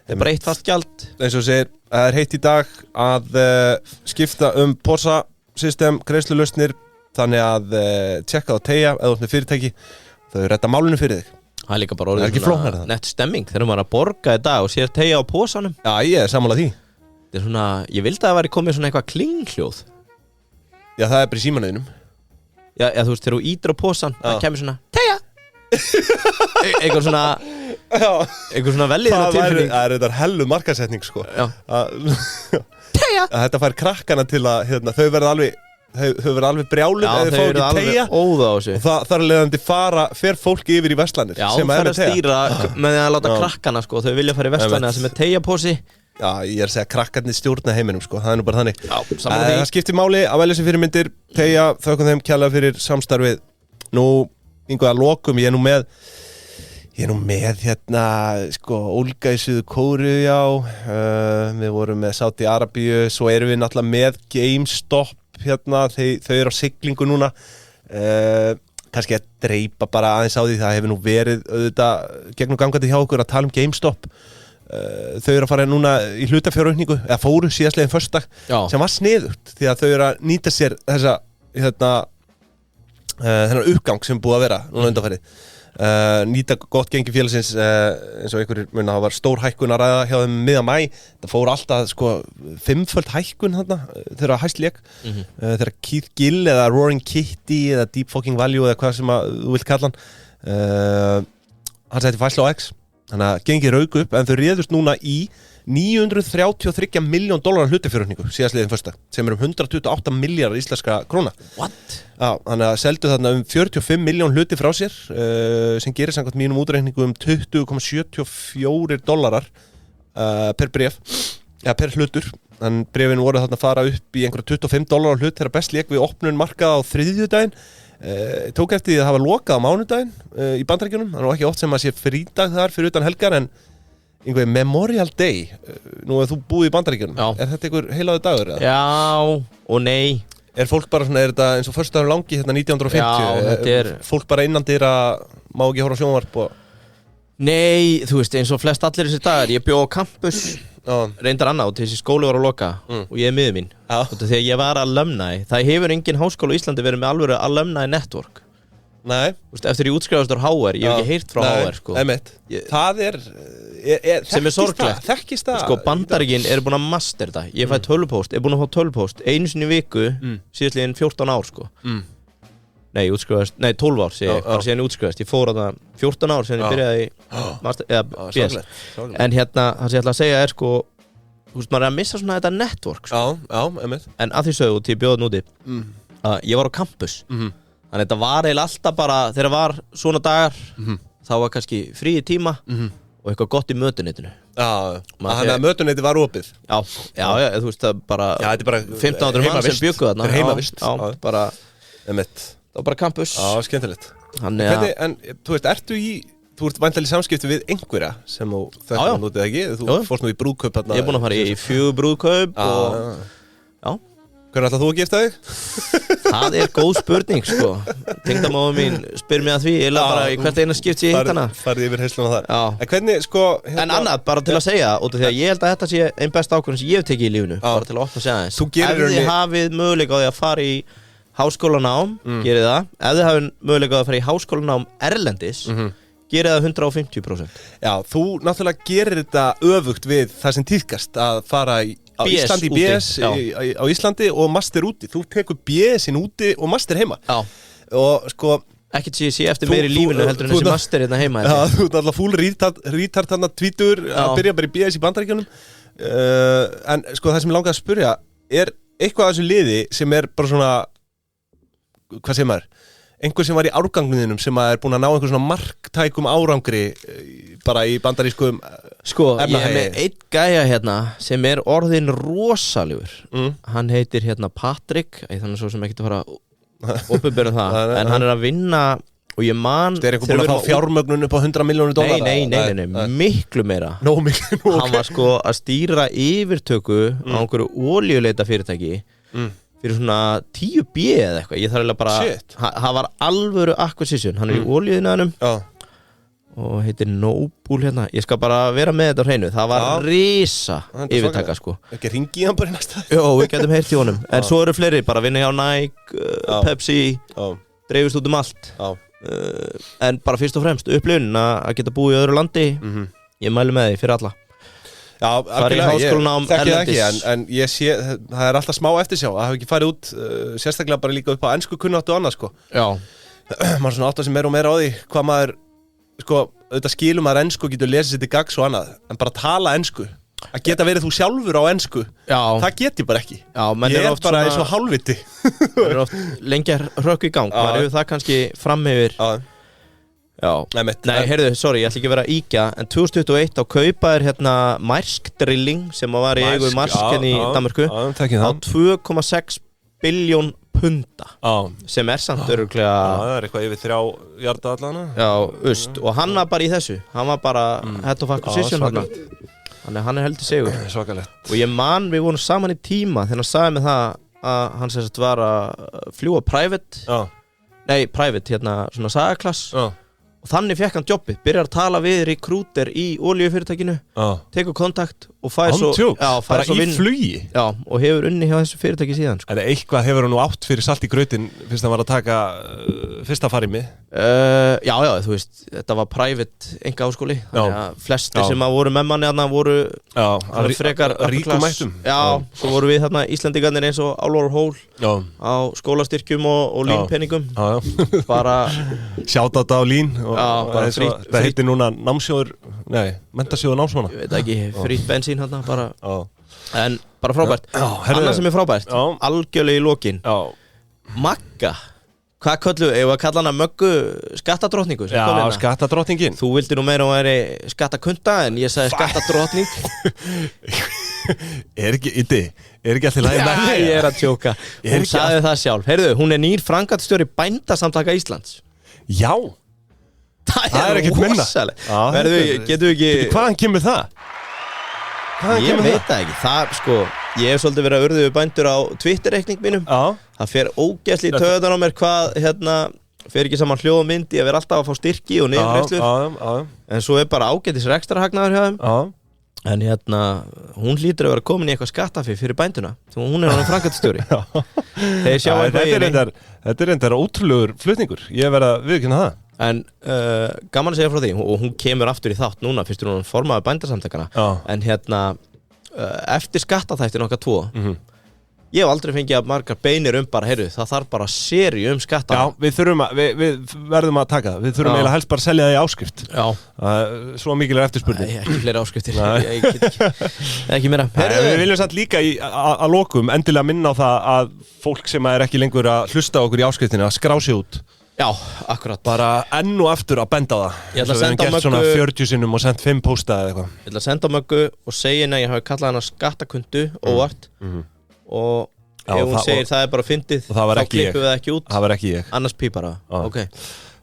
Það er bara eitt fast gjald. Eins og segir, það er heitt í dag að skipta POSA-system, greiðslulausnir, þannig að tjekka á Teygja eða út með fyrirtæki, þau redda málinu fyrir þig. Það er líka bara orðið nett stemming þegar maður að borga í dag og sér Teygja á posanum. Já, ég er sammála því. Það er svona, ég vildi að það væri komið svona eitthvað klinghljóð. Já, það er bara í símanauðinum. Já, þú veist, þegar þú ítir á posan, það kemur svona Teygja. einhver svona velíðina tilfinning. Það þetta hellu markasetning sko. Þetta fær krakkana til að þau verða alveg brjálum eða þau fá ekki tegja og það er leiðandi fer fólk yfir í verslanir sem er að stýra með því að láta krakkana sko, þau vilja fara í verslanir sem er tegjapósi. Já, ég er að segja krakkarnir stjórna heiminum sko, það er nú bara þannig. Það skiptir máli að velja sér fyrirmyndir, tegja, þökkum þeim kærlega fyrir samstarfið. Nú, einhverja lokum, ég er nú með sko, Olga í Suður Kóreu, já, við vorum með Saudi Arabíu, svo erum við náttúrulega með GameStop, þau eru á siglingu núna, kannski að dreipa bara aðeins á því, það hefur nú verið auðvitað gegnum gangandi hjá okkur að tala um GameStop, þau eru að fara núna í hlutafjáraukningu, eða fóru síðastliðinn föstudag, sem var sniðugt, því að þau eru að nýta sér þennan uppgang sem búið að vera núna undanfarið. Nýta gott gengi félagsins eins og einhverjir muna, það var stór hækkun að ræða hjá þeim miðjan maí, það fór alltaf sko 5-föld hækkun þarna þegar hæst lék, þegar Keith Gill eða Roaring Kitty eða Deep Fucking Value eða hvað sem þú vilt kalla hann setti fæslu á X, þannig að gengið rauk upp, en þau réðust núna í $933 million hlutafjárhækningu síðastliðinn föstudag, sem er 128 milljarðar íslenska króna. What? Já, þannig að seldu þarna 45 miljón hluti frá sér, sem gerir samkvæmt mínum útreikningu $20,74 per bréf, eða per hlutur. En bréfin voru þarna að fara upp í einhverja $25 hlut þegar best lék við opnun markað á þriðjudaginn. Tók eftir því að hafa lokað á mánudaginn í Bandaríkjunum, þannig ekki oft sem að sé frídag þar fyrir utan helgar, en einhver Memorial Day, nú hefur þú búið í Bandaríkjunum, er þetta einhver heilaður dagur? Eða? Já og nei. Er fólk bara svona, er þetta eins og föstudagur langi hérna 1950? Já, þetta er fólk bara innandyra, má ekki horfa á sjónvarp og... Nei, þú veist, eins og flest allir þessir dagar, ég bjó á campus, reyndar annað, og þessi skóli var að loka, og ég er miður mín. Þegar ég var alumni, það hefur engin háskóla í Íslandi verið með alvöru alumni network. Nei. Eftir ég útskrifast úr HR, ég hef ekki heyrt frá HR sko. Það er sem er sorglegt. Þekkist það sko, Bandaríkin eru búin að master þetta. Ég fæ tölvupóst, er búin að fá tölvupóst einu sinni í viku, síðastliðin 14 ár sko. Nei, ég útskrifast, 12 ár segi ég, bara síðan ég útskrifast. Ég fór á það 14 ár síðan ég byrjaði í master, eða BS. En hérna, það sem ég ætla að segja er sko, þú veist, maður er að missa svona þetta network sko. En að því sögðu, til ég bjóð núti, ég var á campus. Þannig að þetta var eiginlega alltaf bara, þegar var svona dagar, þá var kannski frí í tíma og eitthvað gott í mötuneytinu. Já, þannig að mötuneyti var opið. Já, þú veist það bara 1500 mann sem bjöggu þarna. Þetta er heimavist. Já, bara, það var bara campus. Já, skemmtilegt. Hvernig, en þú veist, þú ert væntanlega í samskipti við einhverja sem þú þekkir nútið ekki? Þú fórst nú í brúðkaup þarna. Ég er búin að fara í 4 brúðkaup og, já. Hvernig ætlað þú að gifta þig? Það er góð spurning sko. Tengdamóðir mín spyr mig að því, ég bara í hvert eina skipt ég hitt hana. Farið yfir heisluna þar. En hvernig sko... En annað, bara til að segja, út af því að ég held að þetta sé einn besta ákvörðun sem ég hef tekið í lífinu. Bara til að opna og segja eins. Ef þið hafið möguleika á því að fara í háskólanám, gerið það. Ef þið hafið möguleika á að fara í háskólanám erlendis, gerið það 150%. Já, þú náttúrulega gerir þetta öfugt við það sem tíðkast að fara á Íslandi í BS á Íslandi og master úti. Þú tekur BS-in úti og master heima. Já. Og sko... Ekkert sé ég sé eftir meiri lífinu heldur en þessi master hérna heima. Já, þú ert alltaf full retard þarna tvítur að byrja bara í BS í Bandaríkjunum. En sko það sem ég langaði að spyrja, er eitthvað af þessu liði sem er bara svona... Hvað segir maður? Einhver sem var í árgangunum sem er búin að ná einhver svona marktækum árangri bara í bandarískum sko, ég er með einn gæja hérna sem er orðin rosalegur. Hann heitir hérna Patrick, þannig svo sem ekki að fara opinbera það, en hann er að vinna og ég man... Það er einhver búin að fá fjármögnun upp á $100 milljónir? Nei, miklu meira. Hann var sko að stýra yfirtöku á einhverju olíuleita fyrirtæki fyrir svona 10B eða eitthvað. Ég þarf eiginlega bara... Það var alvöru acquisition. Hann er í olíuiðnaðinum og heitir Noble hérna. Ég skal bara vera með þetta á hreinu. Það var risa yfirtaka sko. Ekki ringi hann bara í næsta? Jó, við getum heyrt í honum. En svo eru fleiri, bara vinna hjá Nike, Pepsi, dreifist út allt. En bara fyrst og fremst upplifun að geta búið í öðru landi. Ég mæli með því fyrir alla. Já, algjörlega, ég þekki það ekki, en ég sé, það er alltaf smá eftirsjá, það hafi ekki farið út, sérstaklega bara líka upp á ensku kunnáttu og annað, sko. Já. maður svona átt að sem meira og meira á því hvað maður, sko, auðvitað skilum maður ensku og getur lesið sér til gaggs og annað, en bara tala ensku, að geta verið þú sjálfur á ensku, það get ég bara ekki. Ég er bara eins og hálfviti. Það er oft lengi að hrökk í gang, maður hefur það kannski fram yfir. Nei, heyrðu, sorry, ég ætla ekki að vera að íkja, en 2021 á kaupaðir hérna Maersk Drilling sem var í eigu Maersk í Danmörku á 2,6 biljón punda sem samt öruglega það er eitthvað yfir 3 hjarta allana og hann var bara í þessu, hann var bara head of acquisition þannig hann heldur sigur svakalegt og ég man, við vorum saman í tíma þegar hann sagði mig það að hann sem sagt var að fljúa private hérna svona sagaklass og þannig fekk hann jobbið, byrjar að tala við recruiter í olíufyrirtækinu tekur kontakt og fær svo bara í flugi og hefur unni hjá þessu fyrirtæki síðan sko. Eitthvað hefur hann nú átt fyrir salt í grautin fyrst hann var að taka fyrsta farimi já, þú veist, þetta var private enga áskóli þannig að flestir sem að voru með manni þarna voru frekar ríkumættum svo voru við þarna Íslendingarnir eins og Álfur Hól á skólastyrkjum og línpenningum bara sjátt á þetta á lín það heitir núna námsjóður mentasjóður námsmanna ég veit ekki, frýtt bensín hérna bara en bara frábært annað sem er frábært, algjörlega í lokin Magga hvað köllu, ef að kalla hana Möggu skattadrottningu skattadrottningin þú vildi nú meira að væri skattakunda en ég sagði skattadrottning er ekki alltaf lægi ég er að tjóka hún sagði það sjálf, heyrðu, hún er nýr framkvæmdastjóri Bændasamtaka Íslands já það er ekkert minna getum við ekki hvaðan kemur það? Ég veit það ekki, það sko ég hef svolítið verið að urðu við bændur á Twitter-reikning mínum það fer ógeðsli í töðan á mér hvað hérna fer ekki saman hljóð og mynd ég verið alltaf að fá styrki og niðurgreiðslur en svo er bara ágætis rekstrarhagnaður hjá þeim en hérna hún hlýtur að vera komin í eitthvað skattafi fyrir bænduna því hún er hann framkvæmdastjóri þeir sjá þetta er reyndar ótrúlegur flutningur ég verið að viðurkenna það en gaman að segja frá því og hún kemur aftur í þátt núna fyrst hún formaði Bændasamtakana en hérna eftir skattaþættin okkar 2 ég hef aldrei fengið að margar beinir bara heyrðu, það þarf bara seríu skatta við verðum að taka það við þurfum eiginlega helst bara að selja það í áskrift svo mikil eftirspurning ekki fleiri áskriftir ég get ekki meira við viljum samt líka að lokum endilega minna á það að fólk sem er ekki lengur að hlusta okkur í áskriftina að skrá sig út já, akkurat bara enn og aftur að benda á það ég ætla að senda á Möggu svona 40 sinnum og sendt 5 pósta eða eitthvað ég ætla að senda á Möggu og segja henni að ég hafi kallað hana skattakundu óvart og ef hún segir það er bara fyndið þá klippum við ekki út það var ekki ég annars pípar það ok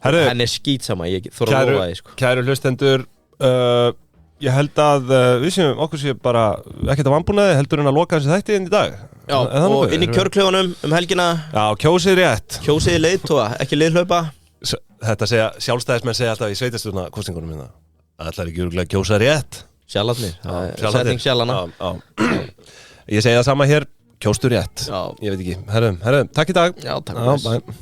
henni er skítsama ég þarf að lofa því sko kæru hlustendur ég held að við sem okkur sé bara ekkert af vanbúnaði heldur en að loka þessi þætti inn í dag já og inn í kjörklefanum helgina já kjósið rétt kjósið leiðtoga ekki leiðhlaupa þetta segja sjálfstæðismenn segja alltaf í sveitarstjórna kosningunum hérna það ætlar ekki örugglega að kjósa rétt sjallarnir setning sjallana ég segi það sama hér kjóstu rétt ég veit ekki herrum takk í dag já takk